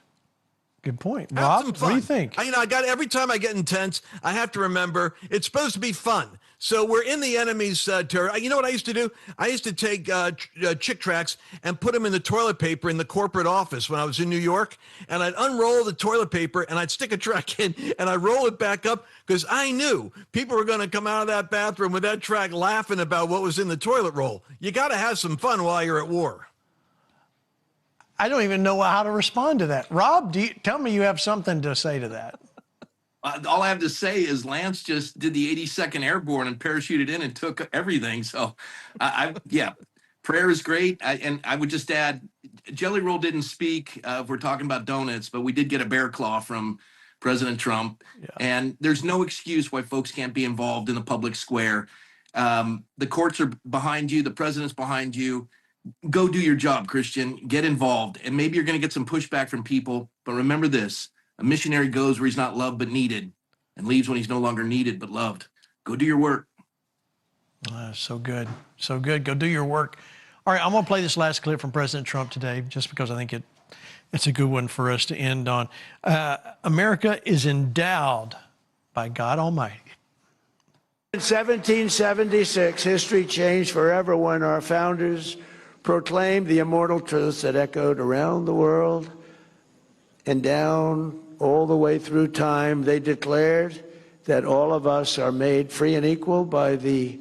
Good point. Rob, what do you think? Every time I get intense, I have to remember it's supposed to be fun. So we're in the enemy's territory. You know what I used to do? I used to take chick tracts and put them in the toilet paper in the corporate office when I was in New York. And I'd unroll the toilet paper and I'd stick a track in and I'd roll it back up because I knew people were going to come out of that bathroom with that track laughing about what was in the toilet roll. You got to have some fun while you're at war. I don't even know how to respond to that. Rob, tell me you have something to say to that. All I have to say is Lance just did the 82nd Airborne and parachuted in and took everything. So, yeah, prayer is great. And I would just add, Jelly Roll didn't speak if we're talking about donuts, but we did get a bear claw from President Trump. Yeah. And there's no excuse why folks can't be involved in the public square. The courts are behind you. The president's behind you. Go do your job, Christian. Get involved. And maybe you're going to get some pushback from people. But remember this. A missionary goes where he's not loved but needed, and leaves when he's no longer needed but loved. Go do your work. So good. So good. Go do your work. All right, I'm going to play this last clip from President Trump today just because I think it's a good one for us to end on. America is endowed by God Almighty. In 1776, history changed forever when our founders proclaimed the immortal truths that echoed around the world and down all the way through time. They declared that all of us are made free and equal by the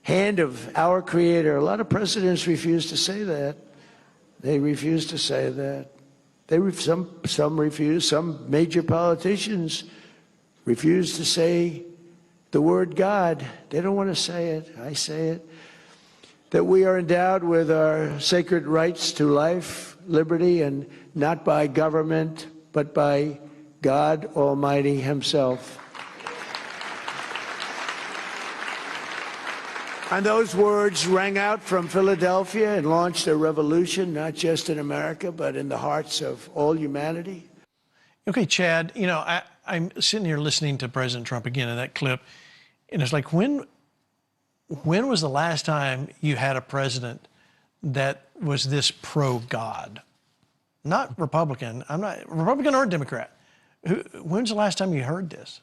hand of our Creator. A lot of presidents refuse to say that. They refuse to say that. Some refuse. Some major politicians refuse to say the word God. They don't want to say it. I say it. That we are endowed with our sacred rights to life, liberty, and not by government, but by God Almighty Himself. And those words rang out from Philadelphia and launched a revolution, not just in America, but in the hearts of all humanity. Okay, Chad, you know, I'm sitting here listening to President Trump again in that clip, and it's like, when was the last time you had a president that was this pro-God? Not Republican. I'm not Republican or Democrat. When's the last time you heard this?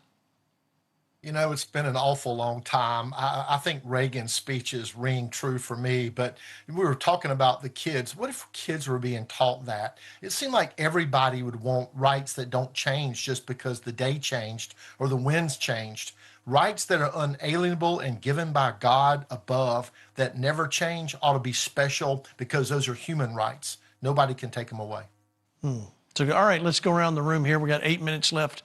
You know, it's been an awful long time. I think Reagan's speeches ring true for me, but we were talking about the kids. What if kids were being taught that? It seemed like everybody would want rights that don't change just because the day changed or the winds changed. Rights that are unalienable and given by God above that never change ought to be special because those are human rights. Nobody can take them away. So, all right, let's go around the room here. We got 8 minutes left.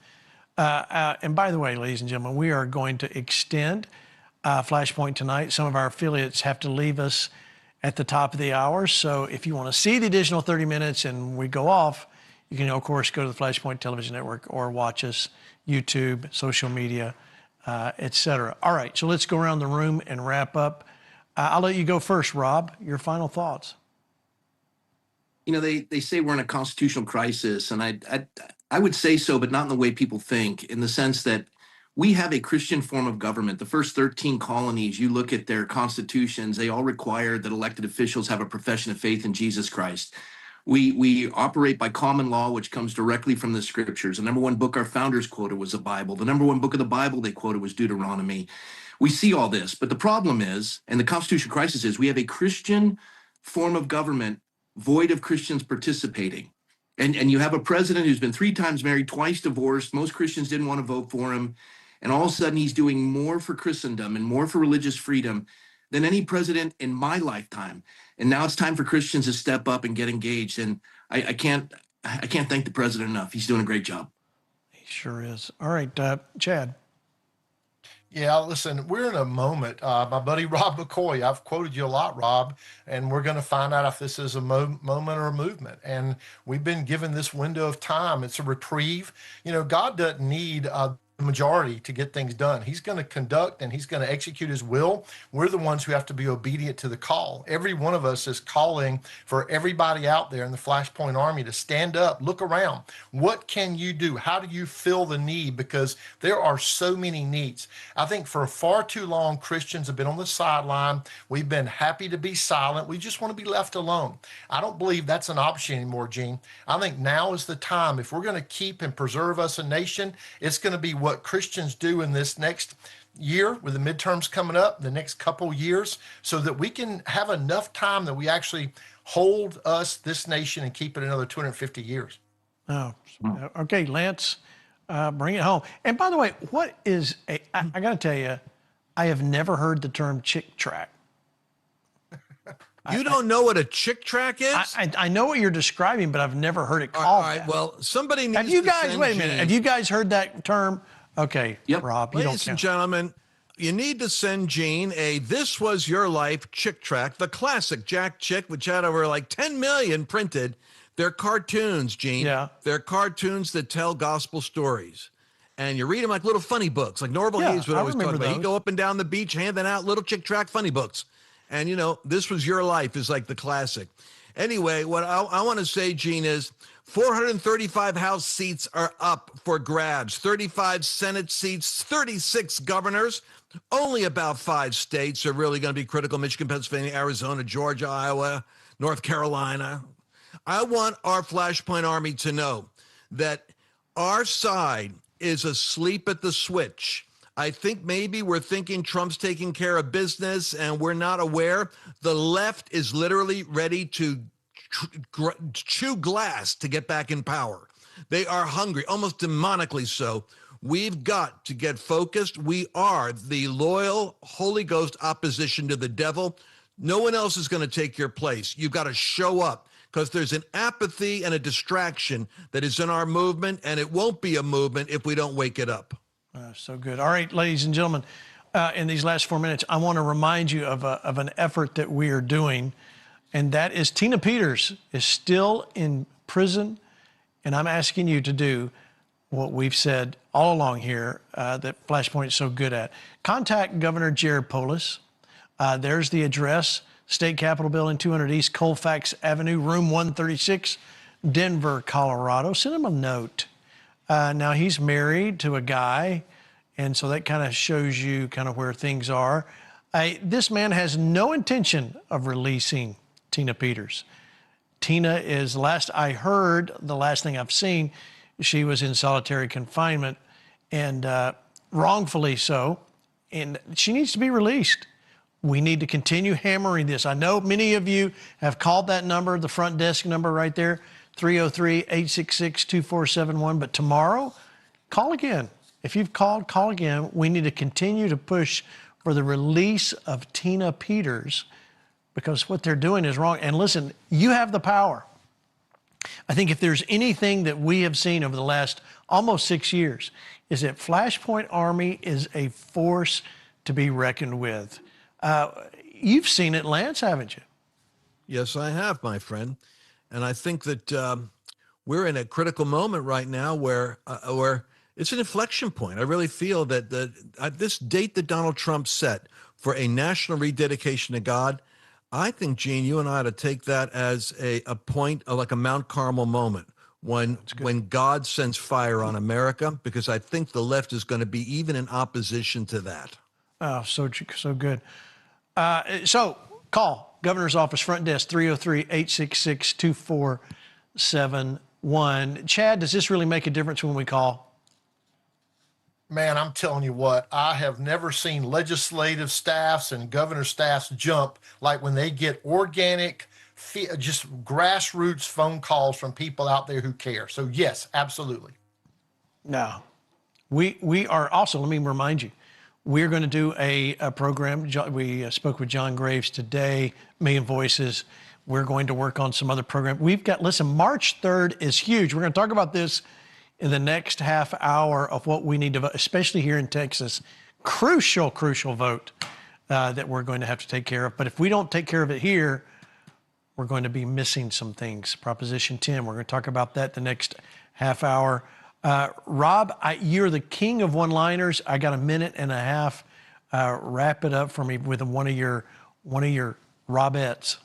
And by the way, ladies and gentlemen, we are going to extend FlashPoint tonight. Some of our affiliates have to leave us at the top of the hour. So if you want to see the additional 30 minutes and we go off, you can, of course, go to the FlashPoint Television Network or watch us, YouTube, social media, etc. All right, so let's go around the room and wrap up. I'll let you go first, Rob. Your final thoughts. You know, they say we're in a constitutional crisis, and I would say so, but not in the way people think, in the sense that we have a Christian form of government. The first 13 colonies, you look at their constitutions, they all require that elected officials have a profession of faith in Jesus Christ. We operate by common law, which comes directly from the scriptures. The number one book our founders quoted was the Bible. The number one book of the Bible they quoted was Deuteronomy. We see all this, but the problem is, and the constitutional crisis is, we have a Christian form of government void of Christians participating. And you have a president who's been 3 times married, twice divorced. Most Christians didn't want to vote for him. And all of a sudden, he's doing more for Christendom and more for religious freedom than any president in my lifetime. And now it's time for Christians to step up and get engaged. And I can't thank the president enough. He's doing a great job. He sure is. All right, Chad. Yeah, listen, we're in a moment. My buddy Rob McCoy, I've quoted you a lot, Rob, and we're going to find out if this is a moment or a movement. And we've been given this window of time. It's a reprieve. You know, God doesn't need majority to get things done. He's going to conduct and he's going to execute his will. We're the ones who have to be obedient to the call. Every one of us is calling for everybody out there in the FlashPoint Army to stand up, look around. What can you do? How do you fill the need? Because there are so many needs. I think for far too long, Christians have been on the sideline. We've been happy to be silent. We just want to be left alone. I don't believe that's an option anymore, Gene. I think now is the time. If we're going to keep and preserve us a nation, it's going to be what Christians do in this next year with the midterms coming up, the next couple years, so that we can have enough time that we actually hold this nation and keep it another 250 years. Oh, okay, Lance, bring it home. And by the way, what is I got to tell you, I have never heard the term chick track. You don't know what a chick track is? I know what you're describing, but I've never heard it called. All right, well, somebody needs to Have you guys, wait a minute, have you guys heard that term? Okay, yep. Rob, you Ladies and gentlemen, you need to send Gene a This Was Your Life chick track, the classic Jack Chick, which had over like 10 million printed. They're cartoons, Gene. Yeah. They're cartoons that tell gospel stories. And you read them like little funny books, like Norval Hayes would always talk about. He'd go up and down the beach handing out little chick track funny books. And, you know, This Was Your Life is like the classic. Anyway, what I want to say, Gene, is 435 House seats are up for grabs, 35 Senate seats, 36 governors. Only about 5 states are really going to be critical: Michigan, Pennsylvania, Arizona, Georgia, Iowa, North Carolina. I want our FlashPoint Army to know that our side is asleep at the switch. I think maybe we're thinking Trump's taking care of business and we're not aware. The left is literally ready to chew glass to get back in power. They are hungry, almost demonically so. We've got to get focused. We are the loyal Holy Ghost opposition to the devil. No one else is going to take your place. You've got to show up, because there's an apathy and a distraction that is in our movement, and it won't be a movement if we don't wake it up. So good. All right, ladies and gentlemen, in these last 4 minutes, I want to remind you of an effort that we are doing, and that is Tina Peters is still in prison, and I'm asking you to do what we've said all along here that FlashPoint is so good at. Contact Governor Jared Polis. There's the address, State Capitol Building, 200 East Colfax Avenue, room 136, Denver, Colorado. Send him a note. Now, he's married to a guy, and so that kind of shows you kind of where things are. This man has no intention of releasing Tina Peters. Tina is, last I heard, the last thing I've seen, she was in solitary confinement, and wrongfully so, and she needs to be released. We need to continue hammering this. I know many of you have called that number, the front desk number right there, 303-866-2471, but tomorrow, call again. If you've called, call again. We need to continue to push for the release of Tina Peters, because what they're doing is wrong. And listen, you have the power. I think if there's anything that we have seen over the last almost 6 years, is that FlashPoint Army is a force to be reckoned with. You've seen it, Lance, haven't you? Yes, I have, my friend. And I think that we're in a critical moment right now where it's an inflection point. I really feel that this date that Donald Trump set for a national rededication to God, I think, Gene, you and I ought to take that as a point, like a Mount Carmel moment, when God sends fire on America, because I think the left is going to be even in opposition to that. Oh, so good. So call Governor's Office front desk, 303-866-2471. Chad, does this really make a difference when we call? Man, I'm telling you what, I have never seen legislative staffs and governor staffs jump like when they get organic, just grassroots phone calls from people out there who care. So yes, absolutely. No, we are also, let me remind you, we're going to do a program. We spoke with John Graves today, Million Voices. We're going to work on some other program. We've got, listen, March 3rd is huge. We're going to talk about this in the next half hour of what we need to vote, especially here in Texas. Crucial vote that we're going to have to take care of. But if we don't take care of it here, we're going to be missing some things. Proposition 10, we're going to talk about that the next half hour. Rob, you're the king of one-liners. I got a minute and a half. Wrap it up for me with one of your Robettes.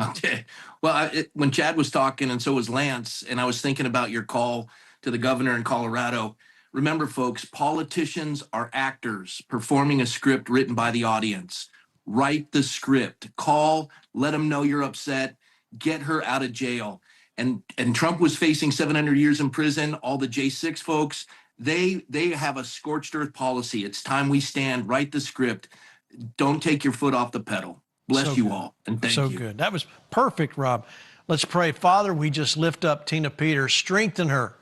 Okay. Well, when Chad was talking, and so was Lance, and I was thinking about your call to the governor in Colorado. Remember, folks, politicians are actors performing a script written by the audience. Write the script. Call, let them know you're upset, get her out of jail. And Trump was facing 700 years in prison. All the J6 folks, they have a scorched earth policy. It's time we stand. Write the script. Don't take your foot off the pedal. Bless you all, and thank you. So good. That was perfect, Rob. Let's pray. Father, we just lift up Tina Peters. Strengthen her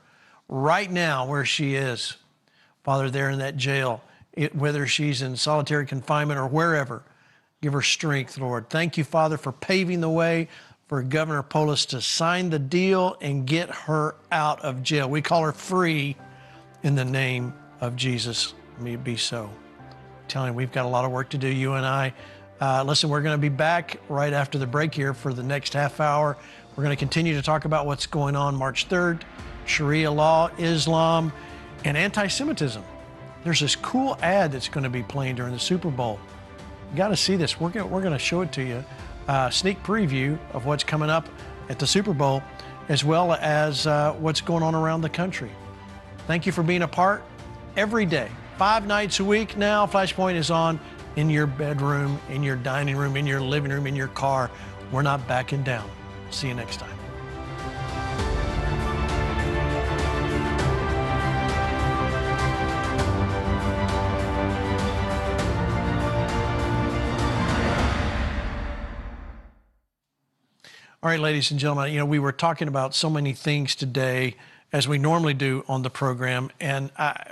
right now where she is. Father, there in that jail, whether she's in solitary confinement or wherever, give her strength, Lord. Thank you, Father, for paving the way for Governor Polis to sign the deal and get her out of jail. We call her free in the name of Jesus. May it be so. I'm telling you, we've got a lot of work to do, you and I. Listen, we're going to be back right after the break here for the next half hour. We're going to continue to talk about what's going on March 3rd, Sharia law, Islam, and anti-Semitism. There's this cool ad that's going to be playing during the Super Bowl. You got to see this. We're going to show it to you. Sneak preview of what's coming up at the Super Bowl, as well as what's going on around the country. Thank you for being a part every day. 5 nights a week now, FlashPoint is on in your bedroom, in your dining room, in your living room, in your car. We're not backing down. See you next time. All right, ladies and gentlemen, we were talking about so many things today, as we normally do on the program, and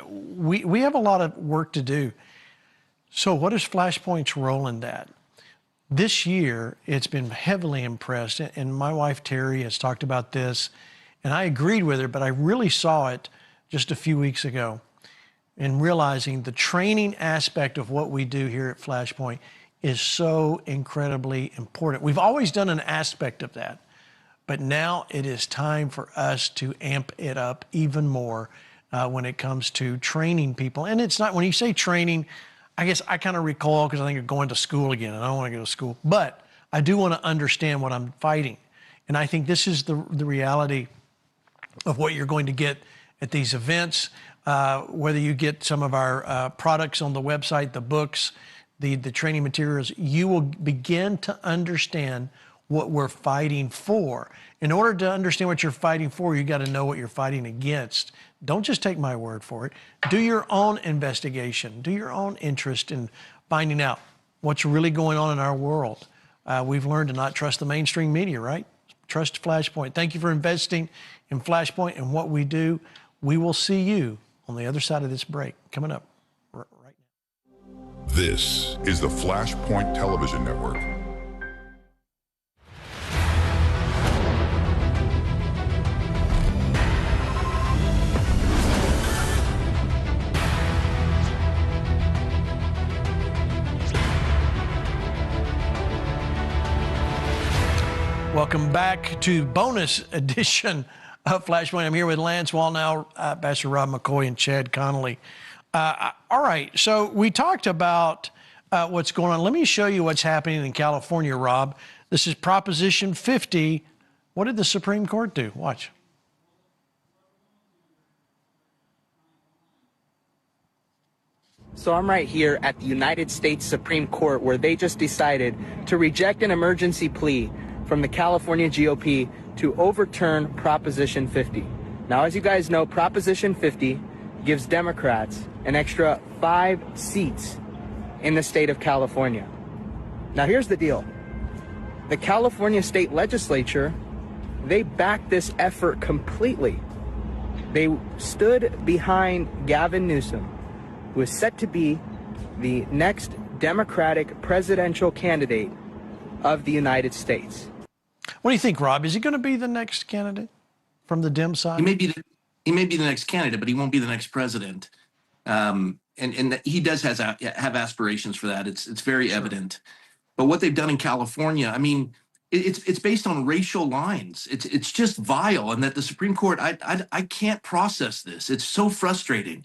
we have a lot of work to do. So what is FlashPoint's role in that? This year, it's been heavily impressed, and my wife Terry has talked about this, and I agreed with her, but I really saw it just a few weeks ago in realizing the training aspect of what we do here at FlashPoint is so incredibly important. We've always done an aspect of that, but now it is time for us to amp it up even more when it comes to training people. And it's not, when you say training, I guess I kind of recoil because I think of going to school again, and I don't want to go to school. But I do want to understand what I'm fighting. And I think this is the reality of what you're going to get at these events, whether you get some of our products on the website, the books, the training materials, you will begin to understand what we're fighting for. In order to understand what you're fighting for, you got to know what you're fighting against. Don't just take my word for it. Do your own investigation. Do your own interest in finding out what's really going on in our world. We've learned to not trust the mainstream media, right? Trust FlashPoint. Thank you for investing in FlashPoint and what we do. We will see you on the other side of this break. Coming up right now. This is the FlashPoint Television Network. Welcome back to bonus edition of FlashPoint. I'm here with Lance Wallnau, Pastor Rob McCoy, and Chad Connelly. All right, so we talked about what's going on. Let me show you what's happening in California, Rob. This is Proposition 50. What did the Supreme Court do? Watch. So I'm right here at the United States Supreme Court, where they just decided to reject an emergency plea from the California GOP to overturn Proposition 50. Now, as you guys know, Proposition 50 gives Democrats an extra 5 seats in the state of California. Now, here's the deal. The California state legislature, they backed this effort completely. They stood behind Gavin Newsom, who is set to be the next Democratic presidential candidate of the United States. What do you think, Rob? Is he going to be the next candidate from the Dem side? He may be the next candidate, but he won't be the next president. And he does have aspirations for that. It's very evident. But what they've done in California, I mean, it's based on racial lines. It's just vile, and that the Supreme Court, I can't process this. It's so frustrating.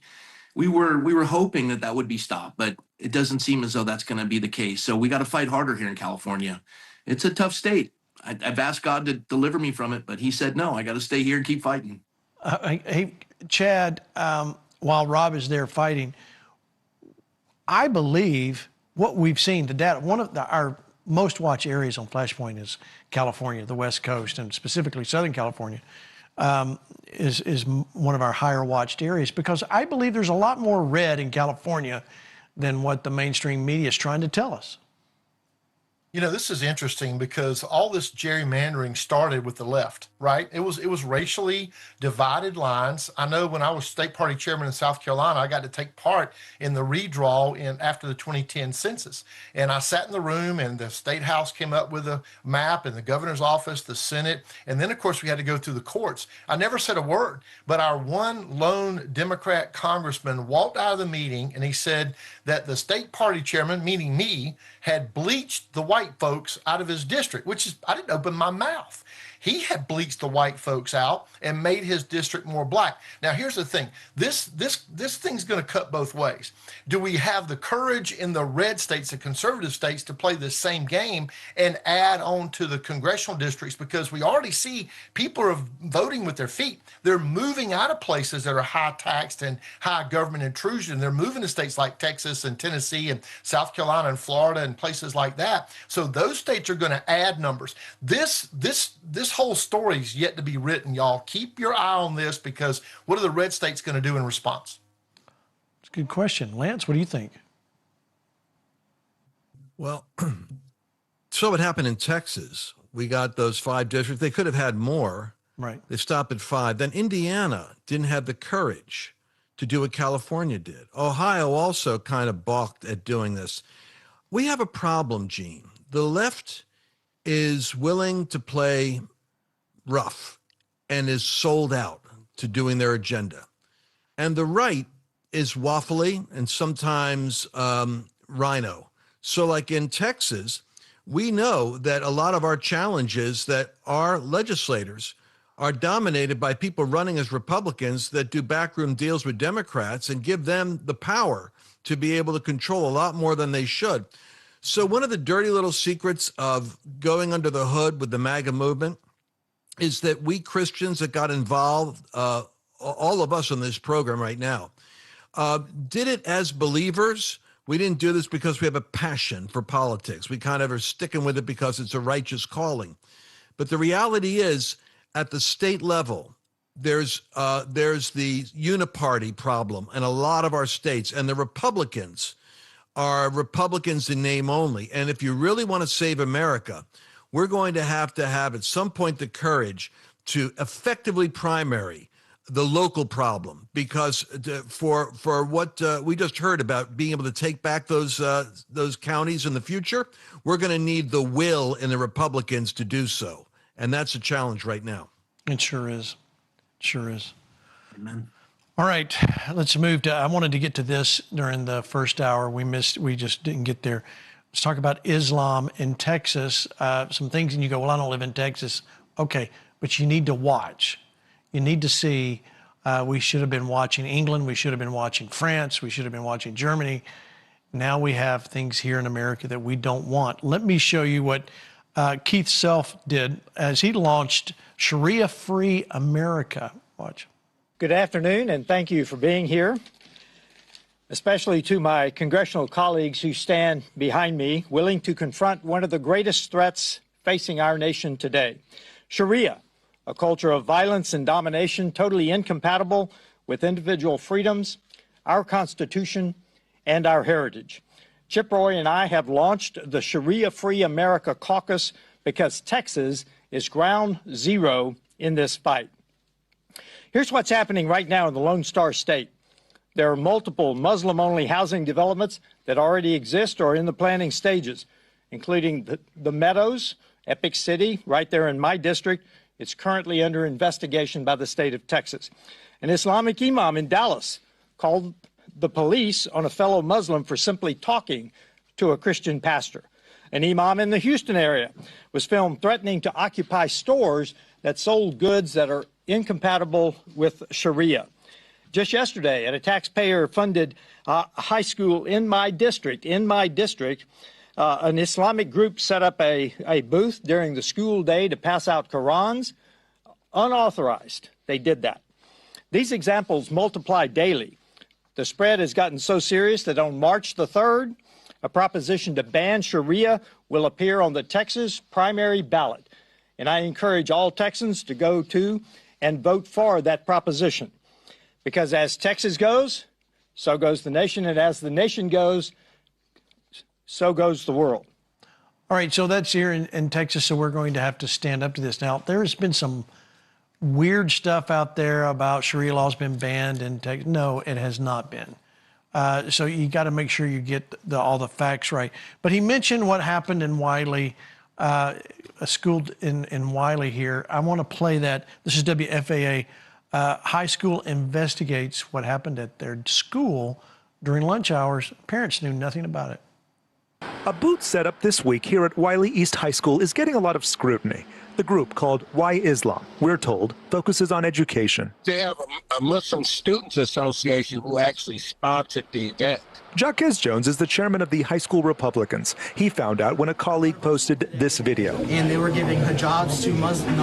We were hoping that would be stopped, but it doesn't seem as though that's going to be the case. So we got to fight harder here in California. It's a tough state. I've asked God to deliver me from it, but he said, no, I got to stay here and keep fighting. Hey, Chad, while Rob is there fighting, I believe what we've seen, the data, one of our most watched areas on FlashPoint is California, the West Coast, and specifically Southern California is one of our higher watched areas, because I believe there's a lot more red in California than what the mainstream media is trying to tell us. You know, this is interesting because all this gerrymandering started with the left, right? It was racially divided lines. I know when I was state party chairman in South Carolina, I got to take part in the redraw after the 2010 census. And I sat in the room, and the State House came up with a map, and the governor's office, the Senate, and then, of course, we had to go through the courts. I never said a word, but our one lone Democrat congressman walked out of the meeting, and he said that the state party chairman, meaning me, had bleached the white folks out of his district, which is, I didn't open my mouth. He had bleached the white folks out and made his district more black. Now, here's the thing. This thing's going to cut both ways. Do we have the courage in the red states, the conservative states, to play the same game and add on to the congressional districts? Because we already see people are voting with their feet. They're moving out of places that are high taxed and high government intrusion. They're moving to states like Texas and Tennessee and South Carolina and Florida and places like that. So those states are going to add numbers. This whole story is yet to be written, y'all. Keep your eye on this, because what are the red states going to do in response? It's a good question. Lance, what do you think? Well, so what happened in Texas, we got those 5 districts. They could have had more. Right. They stopped at 5. Then Indiana didn't have the courage to do what California did. Ohio also kind of balked at doing this. We have a problem, Gene. The left is willing to play rough and is sold out to doing their agenda. And the right is waffly and sometimes rhino. So like in Texas, we know that a lot of our challenges, that our legislators are dominated by people running as Republicans that do backroom deals with Democrats and give them the power to be able to control a lot more than they should. So one of the dirty little secrets of going under the hood with the MAGA movement is that we Christians that got involved, all of us on this program right now, did it as believers. We didn't do this because we have a passion for politics. We kind of are sticking with it because it's a righteous calling. But the reality is, at the state level, there's the uniparty problem in a lot of our states, and the Republicans are Republicans in name only. And if you really want to save America, we're going to have at some point the courage to effectively primary the local problem, because for what we just heard about being able to take back those counties in the future, we're going to need the will in the Republicans to do so. And that's a challenge right now. It sure is. Sure is. Amen. All right, let's move to, I wanted to get to this during the first hour. We just didn't get there. Let's talk about Islam in Texas. Some things, and you go, well, I don't live in Texas. Okay, but you need to watch. You need to see, we should have been watching England. We should have been watching France. We should have been watching Germany. Now we have things here in America that we don't want. Let me show you what Keith Self did as he launched Sharia-Free America. Watch. Good afternoon, and thank you for being here, especially to my congressional colleagues who stand behind me, willing to confront one of the greatest threats facing our nation today. Sharia, a culture of violence and domination totally incompatible with individual freedoms, our Constitution, and our heritage. Chip Roy and I have launched the Sharia-Free America Caucus because Texas is ground zero in this fight. Here's what's happening right now in the Lone Star State. There are multiple Muslim-only housing developments that already exist or are in the planning stages, including the Meadows, Epic City, right there in my district. It's currently under investigation by the state of Texas. An Islamic imam in Dallas called the police on a fellow Muslim for simply talking to a Christian pastor. An imam in the Houston area was filmed threatening to occupy stores that sold goods that are incompatible with Sharia. Just yesterday, at a taxpayer-funded high school in my district, an Islamic group set up a booth during the school day to pass out Qurans. Unauthorized, they did that. These examples multiply daily. The spread has gotten so serious that on March the 3rd, a proposition to ban Sharia will appear on the Texas primary ballot. And I encourage all Texans to go to and vote for that proposition. Because as Texas goes, so goes the nation. And as the nation goes, so goes the world. All right, so that's here in Texas, so we're going to have to stand up to this. Now, there's been some weird stuff out there about Sharia law's been banned in Texas. No, it has not been. So you got to make sure you get all the facts right. But he mentioned what happened in Wiley, a school in Wiley here. I want to play that. This is WFAA. High school investigates what happened at their school during lunch hours. Parents knew nothing about it. A booth set up this week here at Wiley East High School is getting a lot of scrutiny. The group, called Why Islam, we're told, focuses on education. They have a Muslim Students Association who actually sponsored the event. Jaquez Jones is the chairman of the High School Republicans. He found out when a colleague posted this video. And they were giving hijabs to Muslim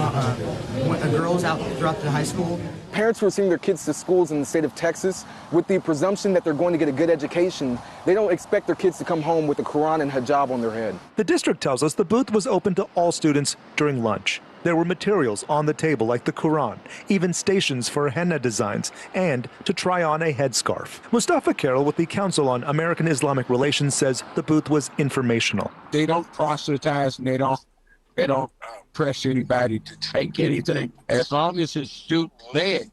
girls out throughout the high school. Parents who are sending their kids to schools in the state of Texas with the presumption that they're going to get a good education, they don't expect their kids to come home with a Quran and hijab on their head. The district tells us the booth was open to all students during lunch. There were materials on the table like the Quran, even stations for henna designs, and to try on a headscarf. Mustafa Carroll with the Council on American Islamic Relations says the booth was informational. They don't proselytize and they don't press anybody to take anything. As long as it's student-led,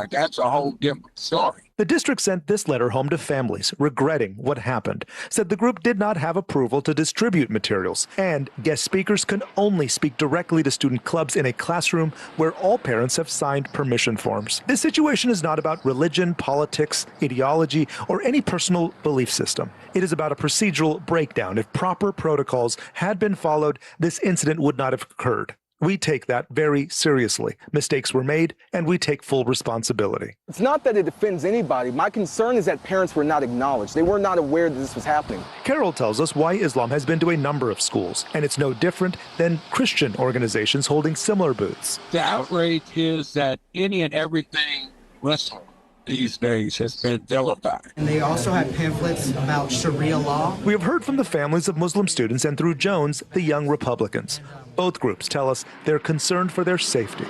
that's a whole different story. The district sent this letter home to families regretting what happened, said the group did not have approval to distribute materials, and guest speakers can only speak directly to student clubs in a classroom where all parents have signed permission forms. This situation is not about religion, politics, ideology, or any personal belief system. It is about a procedural breakdown. If proper protocols had been followed, this incident would not have occurred. We take that very seriously. Mistakes were made, and we take full responsibility. It's not that it offends anybody. My concern is that parents were not acknowledged. They were not aware that this was happening. Carol tells us why Islam has been to a number of schools, and it's no different than Christian organizations holding similar booths. The outrage is that any and everything Muslim these days has been vilified. And they also have pamphlets about Sharia law. We have heard from the families of Muslim students and through Jones, the Young Republicans. Both groups tell us they're concerned for their safety.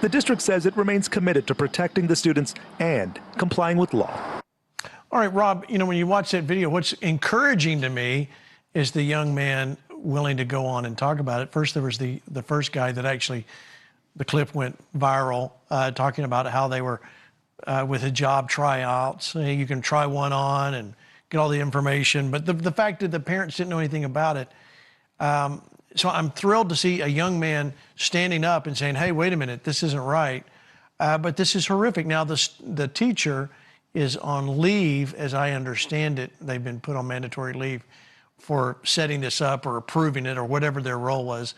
The district says it remains committed to protecting the students and complying with law. All right, Rob, you know, when you watch that video, what's encouraging to me is the young man willing to go on and talk about it. First, there was the first guy that actually, the clip went viral, talking about how they were with hijab tryouts. You can try one on and get all the information. But the fact that the parents didn't know anything about it, so I'm thrilled to see a young man standing up and saying, hey, wait a minute, this isn't right. But this is horrific. Now, the teacher is on leave, as I understand it. They've been put on mandatory leave for setting this up or approving it or whatever their role was.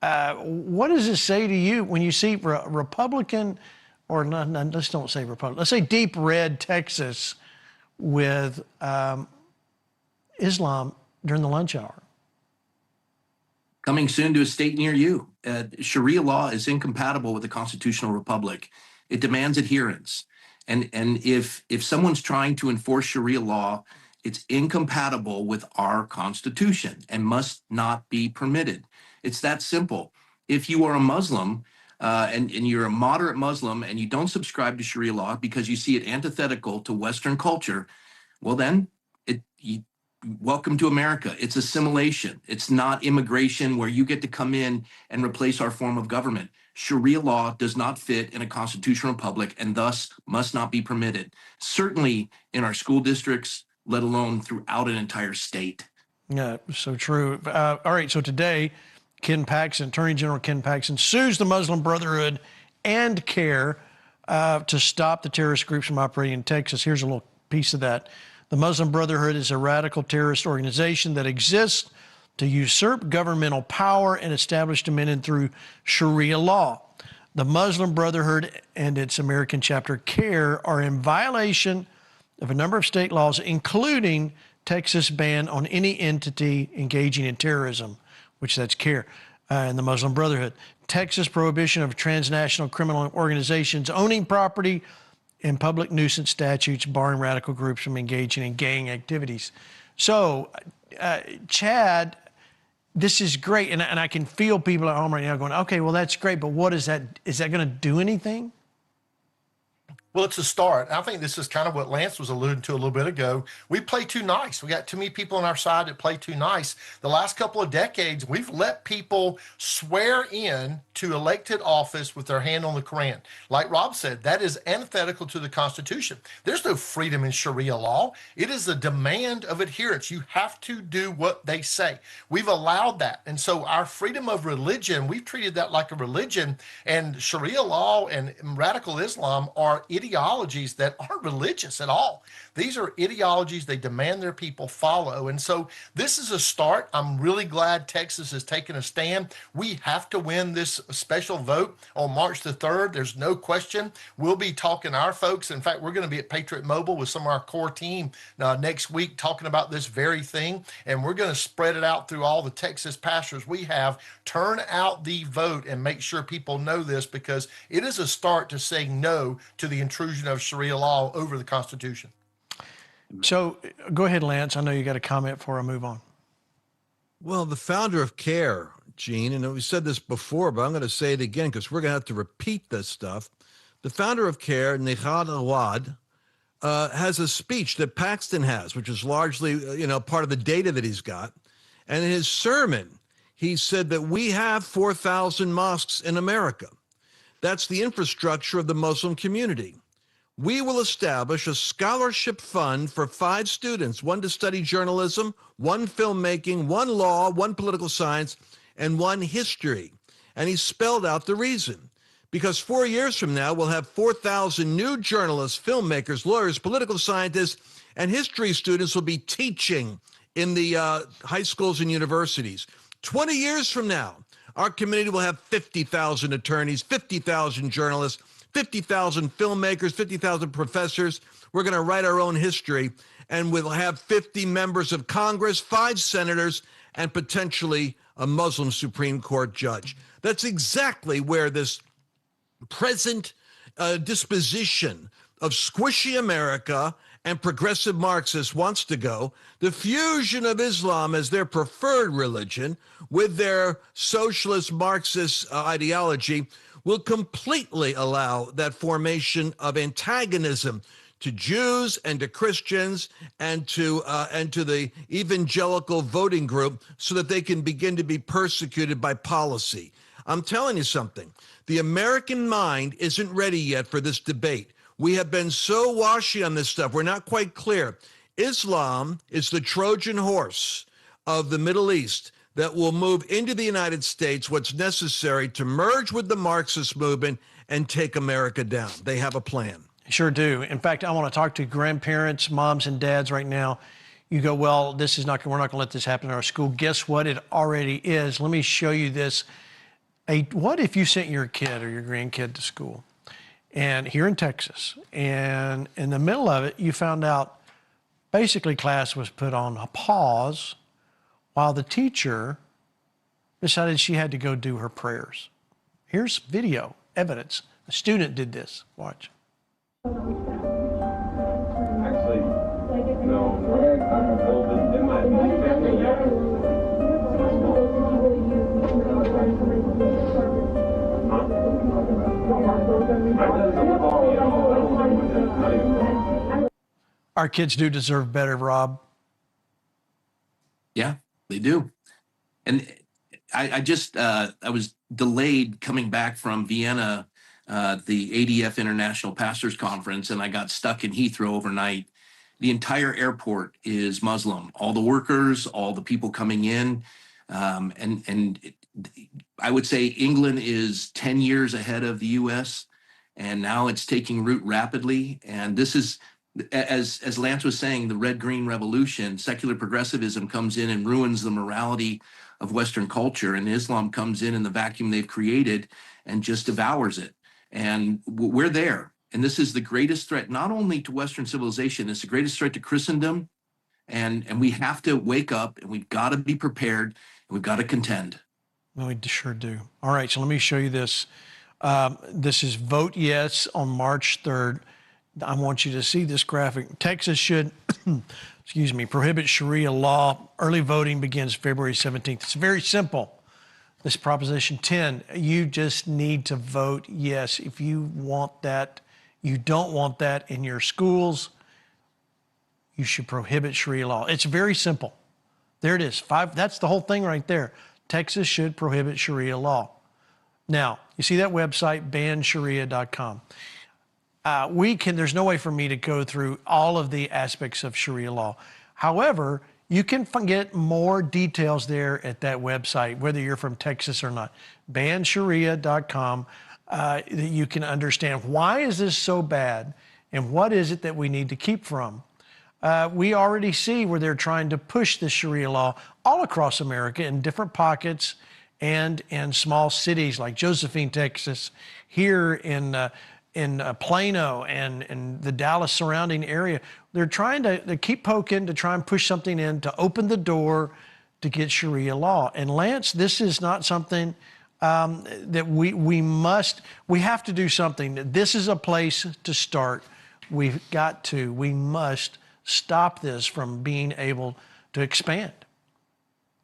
What does this say to you when you see Republican, or not, let's don't say Republican, let's say deep red Texas with Islam during the lunch hour? Coming soon to a state near you. Sharia law is incompatible with the constitutional republic. It demands adherence. And if someone's trying to enforce Sharia law, it's incompatible with our Constitution and must not be permitted. It's that simple. If you are a Muslim and you're a moderate Muslim and you don't subscribe to Sharia law because you see it antithetical to Western culture, well then, welcome to America. It's assimilation. It's not immigration where you get to come in and replace our form of government. Sharia law does not fit in a constitutional republic and thus must not be permitted, certainly in our school districts, let alone throughout an entire state. Yeah, so true. All right, so today, Attorney General Ken Paxton sues the Muslim Brotherhood and CARE to stop the terrorist groups from operating in Texas. Here's a little piece of that. The Muslim Brotherhood is a radical terrorist organization that exists to usurp governmental power and establish dominion through Sharia law. The Muslim Brotherhood and its American chapter CARE are in violation of a number of state laws, including Texas' ban on any entity engaging in terrorism, which that's CARE, and the Muslim Brotherhood. Texas prohibition of transnational criminal organizations owning property and public nuisance statutes barring radical groups from engaging in gang activities. So, Chad, this is great, and I can feel people at home right now going, okay, well, that's great, but what is that going to do anything? Well, it's a start. I think this is kind of what Lance was alluding to a little bit ago. We play too nice. We got too many people on our side that play too nice. The last couple of decades, we've let people swear in to elected office with their hand on the Quran. Like Rob said, that is antithetical to the Constitution. There's no freedom in Sharia law. It is the demand of adherence. You have to do what they say. We've allowed that. And so our freedom of religion, we've treated that like a religion, and Sharia law and radical Islam are ideologies that aren't religious at all. These are ideologies they demand their people follow. And so this is a start. I'm really glad Texas has taken a stand. We have to win this special vote on March the 3rd. There's no question. We'll be talking to our folks. In fact, we're going to be at Patriot Mobile with some of our core team next week talking about this very thing. And we're going to spread it out through all the Texas pastors we have. Turn out the vote and make sure people know this, because it is a start to saying no to the intrusion of Sharia law over the Constitution. So go ahead, Lance. I know you got a comment before I move on. Well, the founder of CARE, Gene, and we said this before, but I'm going to say it again because we're going to have to repeat this stuff. The founder of CARE, Nihad Awad, has a speech that Paxton has, which is largely, part of the data that he's got. And in his sermon, he said that we have 4,000 mosques in America. That's the infrastructure of the Muslim community. We will establish a scholarship fund for 5 students, 1 to study journalism, 1 filmmaking, 1 law, 1 political science, and 1 history. And he spelled out the reason. Because 4 years from now, we'll have 4,000 new journalists, filmmakers, lawyers, political scientists, and history students will be teaching in the high schools and universities. 20 years from now, Our community will have 50,000 attorneys, 50,000 journalists, 50,000 filmmakers, 50,000 professors. We're going to write our own history, and we'll have 50 members of Congress, 5 senators, and potentially a Muslim Supreme Court judge. That's exactly where this present disposition of squishy America and progressive Marxists wants to go. The fusion of Islam as their preferred religion with their socialist Marxist ideology will completely allow that formation of antagonism to Jews and to Christians and to the evangelical voting group so that they can begin to be persecuted by policy. I'm telling you something. The American mind isn't ready yet for this debate. We have been so washy on this stuff. We're not quite clear. Islam is the Trojan horse of the Middle East that will move into the United States what's necessary to merge with the Marxist movement and take America down. They have a plan. Sure do. In fact, I want to talk to grandparents, moms and dads right now. You go, well, we're not going to let this happen in our school. Guess what? It already is. Let me show you this. What if you sent your kid or your grandkid to school, and here in Texas, and in the middle of it, you found out basically class was put on a pause while the teacher decided she had to go do her prayers. Here's video evidence. A student did this. Watch. Actually, no. It might be family, Our kids do deserve better, Rob. Yeah, they do. And I was delayed coming back from Vienna, the ADF International Pastors Conference, and I got stuck in Heathrow overnight. The entire airport is Muslim. All the workers, all the people coming in, I would say England is 10 years ahead of the U.S., and now it's taking root rapidly. And this is, as Lance was saying, the red-green revolution. Secular progressivism comes in and ruins the morality of Western culture, and Islam comes in the vacuum they've created and just devours it. And we're there. And this is the greatest threat, not only to Western civilization, it's the greatest threat to Christendom. And we have to wake up, and we've got to be prepared, and we've got to contend. We sure do. All right, so let me show you this. This is Vote Yes on March 3rd. I want you to see this graphic. Texas should, prohibit Sharia law. Early voting begins February 17th. It's very simple. This Proposition 10, you just need to vote yes. If you want that, you don't want that in your schools, you should prohibit Sharia law. It's very simple. There it is. That's the whole thing right there. Texas should prohibit Sharia law. Now, you see that website, bansharia.com. There's no way for me to go through all of the aspects of Sharia law. However, you can get more details there at that website, whether you're from Texas or not. Bansharia.com, that you can understand why is this so bad and what is it that we need to keep from. We already see where they're trying to push the Sharia law all across America in different pockets and in small cities like Josephine, Texas, here in Plano and the Dallas surrounding area. They're trying to keep poking to try and push something in to open the door to get Sharia law. And Lance, this is not something that we have to do something. This is a place to start. We must stop this from being able to expand.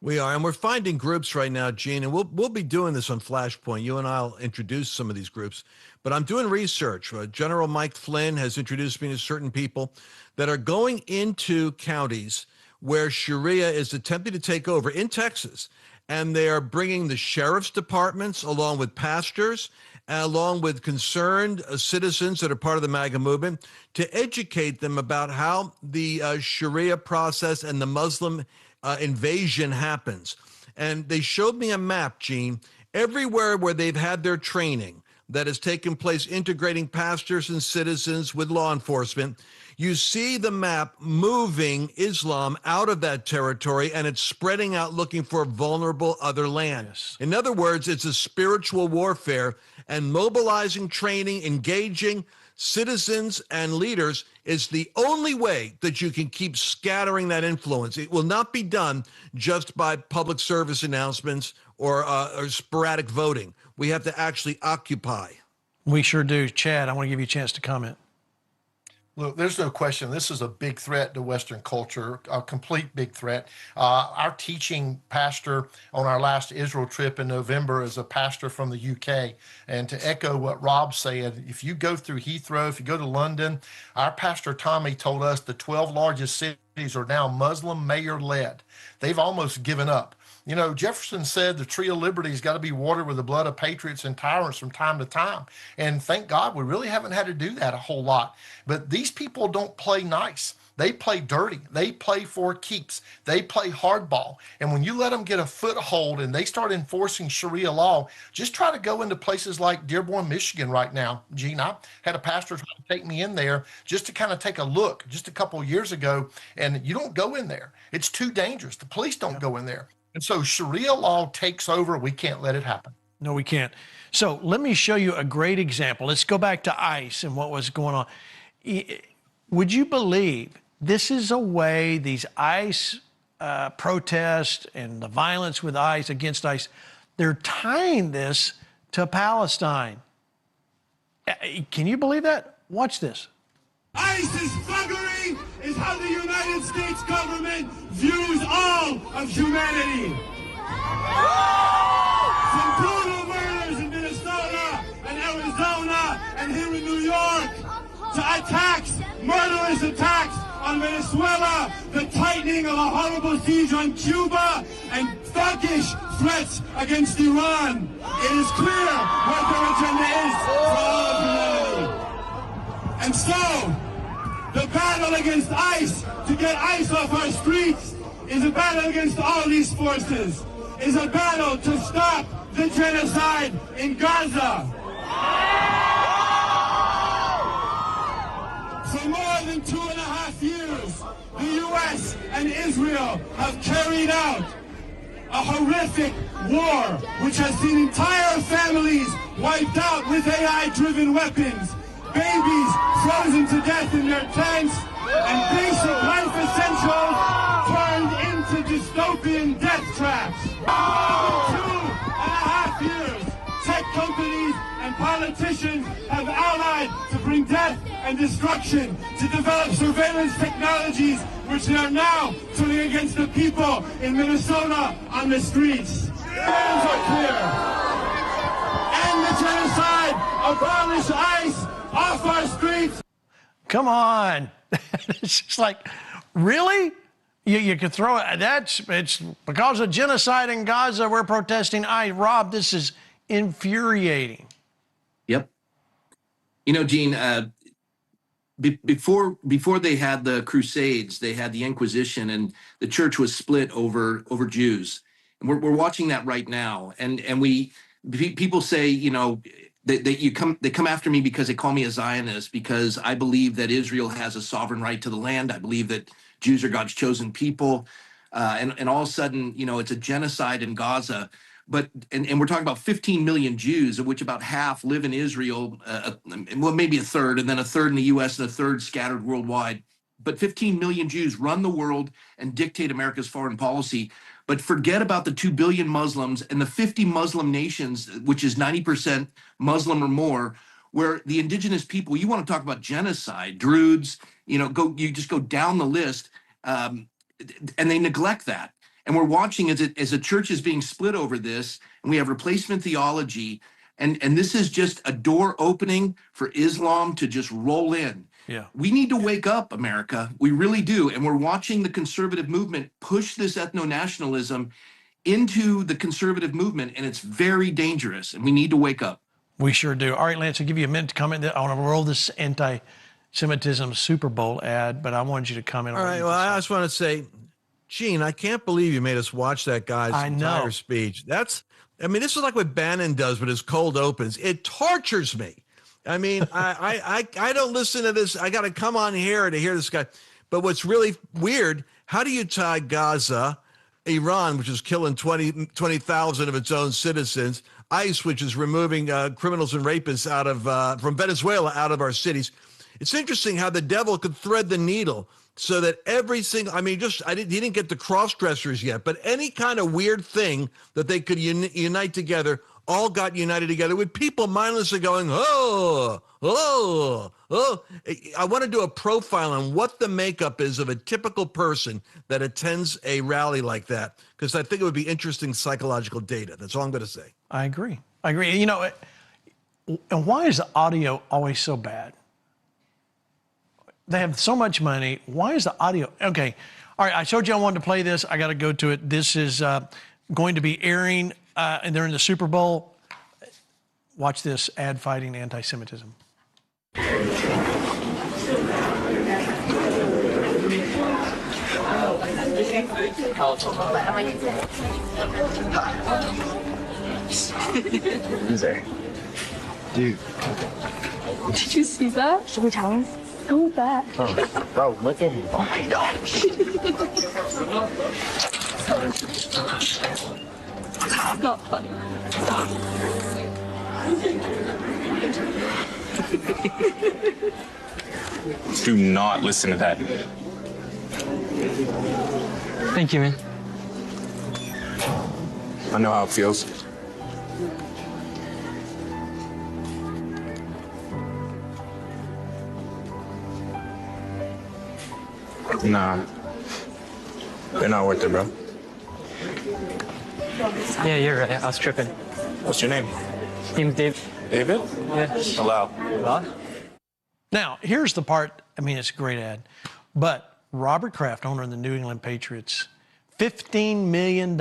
We are, and we're finding groups right now, Gene, and we'll be doing this on FlashPoint. You and I'll introduce some of these groups, but I'm doing research. General Mike Flynn has introduced me to certain people that are going into counties where Sharia is attempting to take over in Texas, and they are bringing the sheriff's departments along with pastors, along with concerned citizens that are part of the MAGA movement, to educate them about how the Sharia process and the Muslim invasion happens. And they showed me a map, Gene, everywhere where they've had their training, that has taken place integrating pastors and citizens with law enforcement, you see the map moving Islam out of that territory, and it's spreading out looking for vulnerable other land. Yes. In other words, it's a spiritual warfare, and mobilizing, training, engaging citizens and leaders is the only way that you can keep scattering that influence. It will not be done just by public service announcements or sporadic voting. We have to actually occupy. We sure do. Chad, I want to give you a chance to comment. Look, there's no question. This is a big threat to Western culture, a complete big threat. Our teaching pastor on our last Israel trip in November is a pastor from the UK. And to echo what Rob said, if you go through Heathrow, if you go to London, our pastor Tommy told us the 12 largest cities are now Muslim mayor-led. They've almost given up. You know, Jefferson said the tree of liberty's got to be watered with the blood of patriots and tyrants from time to time. And thank God we really haven't had to do that a whole lot. But these people don't play nice. They play dirty. They play for keeps. They play hardball. And when you let them get a foothold and they start enforcing Sharia law, just try to go into places like Dearborn, Michigan right now. Gene, I had a pastor try to take me in there just to kind of take a look just a couple of years ago. And you don't go in there. It's too dangerous. The police don't go in there. And so Sharia law takes over. We can't let it happen. No, we can't. So let me show you a great example. Let's go back to ICE and what was going on. Would you believe this is a way these ICE protests and the violence with ICE against ICE, they're tying this to Palestine. Can you believe that? Watch this. ICE's thuggery is how the United States government views all of humanity. From brutal murders in Minnesota and Arizona and here in New York to attacks, murderous attacks on Venezuela, the tightening of a horrible siege on Cuba, and thuggish threats against Iran. It is clear what their agenda is for all of humanity. And so, the battle against ICE, to get ICE off our streets, is a battle against all these forces, is a battle to stop the genocide in Gaza. For more than 2.5 years, the U.S. and Israel have carried out a horrific war, which has seen entire families wiped out with AI-driven weapons, babies frozen to death in their tents, and basic life essentials turned into dystopian death traps. For 2.5 years, tech companies and politicians have allied to bring death and destruction, to develop surveillance technologies, which they are now turning against the people in Minnesota on the streets. Plans are clear. End the genocide, abolish ICE, off our streets. Come on. It's just like, really? You could throw it. It's because of genocide in Gaza, we're protesting. Rob, this is infuriating. Yep. You know, Gene, before they had the Crusades, they had the Inquisition, and the church was split over Jews. And we're watching that right now. And people say, you know, they come after me because they call me a Zionist, because I believe that Israel has a sovereign right to the land. I believe that Jews are God's chosen people. And all of a sudden, you know, it's a genocide in Gaza. But and we're talking about 15 million Jews, of which about half live in Israel, well, maybe a third, and then a third in the U.S. and a third scattered worldwide. But 15 million Jews run the world and dictate America's foreign policy. But forget about the 2 billion Muslims and the 50 Muslim nations, which is 90% Muslim or more, where the indigenous people, you want to talk about genocide, Druids, you know, you just go down the list, and they neglect that. And we're watching as a church is being split over this, and we have replacement theology, and this is just a door opening for Islam to just roll in. Yeah. We need to wake up, America. We really do. And we're watching the conservative movement push this ethno-nationalism into the conservative movement, and it's very dangerous, and we need to wake up. We sure do. All right, Lance, I'll give you a minute to comment. I want to roll this anti-Semitism Super Bowl ad, but I wanted you to comment on it. All right, well, I just want to say, Gene, I can't believe you made us watch that guy's entire speech. That's I mean, this is like what Bannon does with his cold opens. It tortures me. I mean, I don't listen to this. I got to come on here to hear this guy. But what's really weird, how do you tie Gaza, Iran, which is killing 20,000 of its own citizens, ICE, which is removing criminals and rapists out of from Venezuela out of our cities? It's interesting how the devil could thread the needle so that every single, I mean, he didn't get the cross-dressers yet, but any kind of weird thing that they could unite together, all got united together with people mindlessly going, oh. I want to do a profile on what the makeup is of a typical person that attends a rally like that, because I think it would be interesting psychological data. That's all I'm going to say. I agree. You know, and why is the audio always so bad? They have so much money. Why is the audio? Okay. All right. I showed you I wanted to play this. I got to go to it. This is going to be airing, and they're in the Super Bowl. Watch this ad fighting anti-Semitism. Dude. Did you see that? Should we tell him? Who was that? Oh, bro, look at him. Oh my gosh. It's not funny. Do not listen to that. Thank you, man. I know how it feels. Nah. They're not worth it, bro. Yeah, you're right. I was tripping. What's your name? Name's Dave. David? Yeah. Hello. Now, here's the part. I mean, it's a great ad. But Robert Kraft, owner of the New England Patriots, $15 million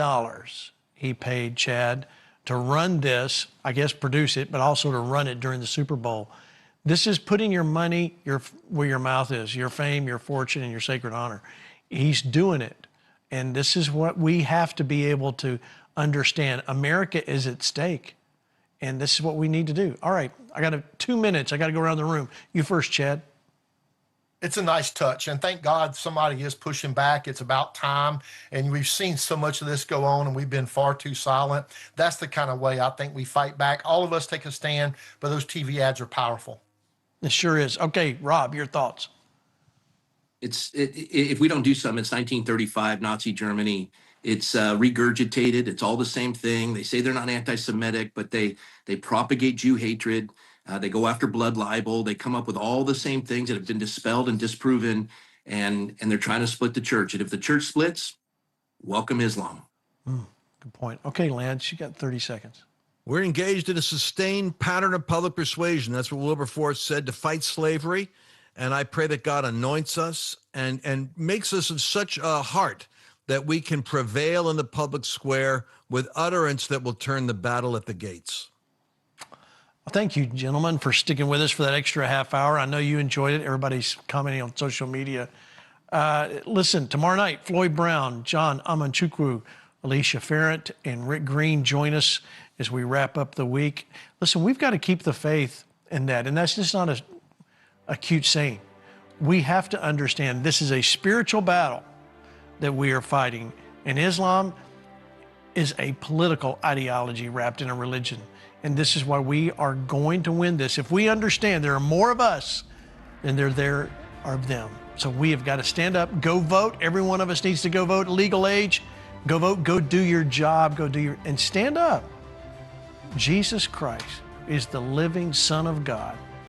he paid Chad to run this, I guess produce it, but also to run it during the Super Bowl. This is putting your money where your mouth is, your fame, your fortune, and your sacred honor. He's doing it. And this is what we have to be able to understand. America is at stake. And this is what we need to do. All right, I got 2 minutes. I got to go around the room. You first, Chad. It's a nice touch, and thank God somebody is pushing back. It's about time, and we've seen so much of this go on, and we've been far too silent. That's the kind of way I think we fight back. All of us take a stand, but those TV ads are powerful. It sure is. Okay, Rob, your thoughts. If we don't do something, it's 1935, Nazi Germany. It's regurgitated. It's all the same thing. They say they're not anti-Semitic, but they propagate Jew hatred. They go after blood libel. They come up with all the same things that have been dispelled and disproven, and they're trying to split the church. And if the church splits, welcome Islam. Good point. Okay, Lance, you got 30 seconds. We're engaged in a sustained pattern of public persuasion. That's what Wilberforce said, to fight slavery. And I pray that God anoints us and makes us of such a heart that we can prevail in the public square with utterance that will turn the battle at the gates. Well, thank you, gentlemen, for sticking with us for that extra half hour. I know you enjoyed it. Everybody's commenting on social media. Listen, tomorrow night, Floyd Brown, John Amanchukwu, Alicia Ferrant, and Rick Green join us as we wrap up the week. Listen, we've got to keep the faith in that, and that's just not a cute saying. We have to understand this is a spiritual battle that we are fighting, and Islam is a political ideology wrapped in a religion. And this is why we are going to win this. If we understand there are more of us than there are of them. So we have got to stand up, go vote. Every one of us needs to go vote, legal age. Go vote, go do your job, and stand up. Jesus Christ is the living Son of God.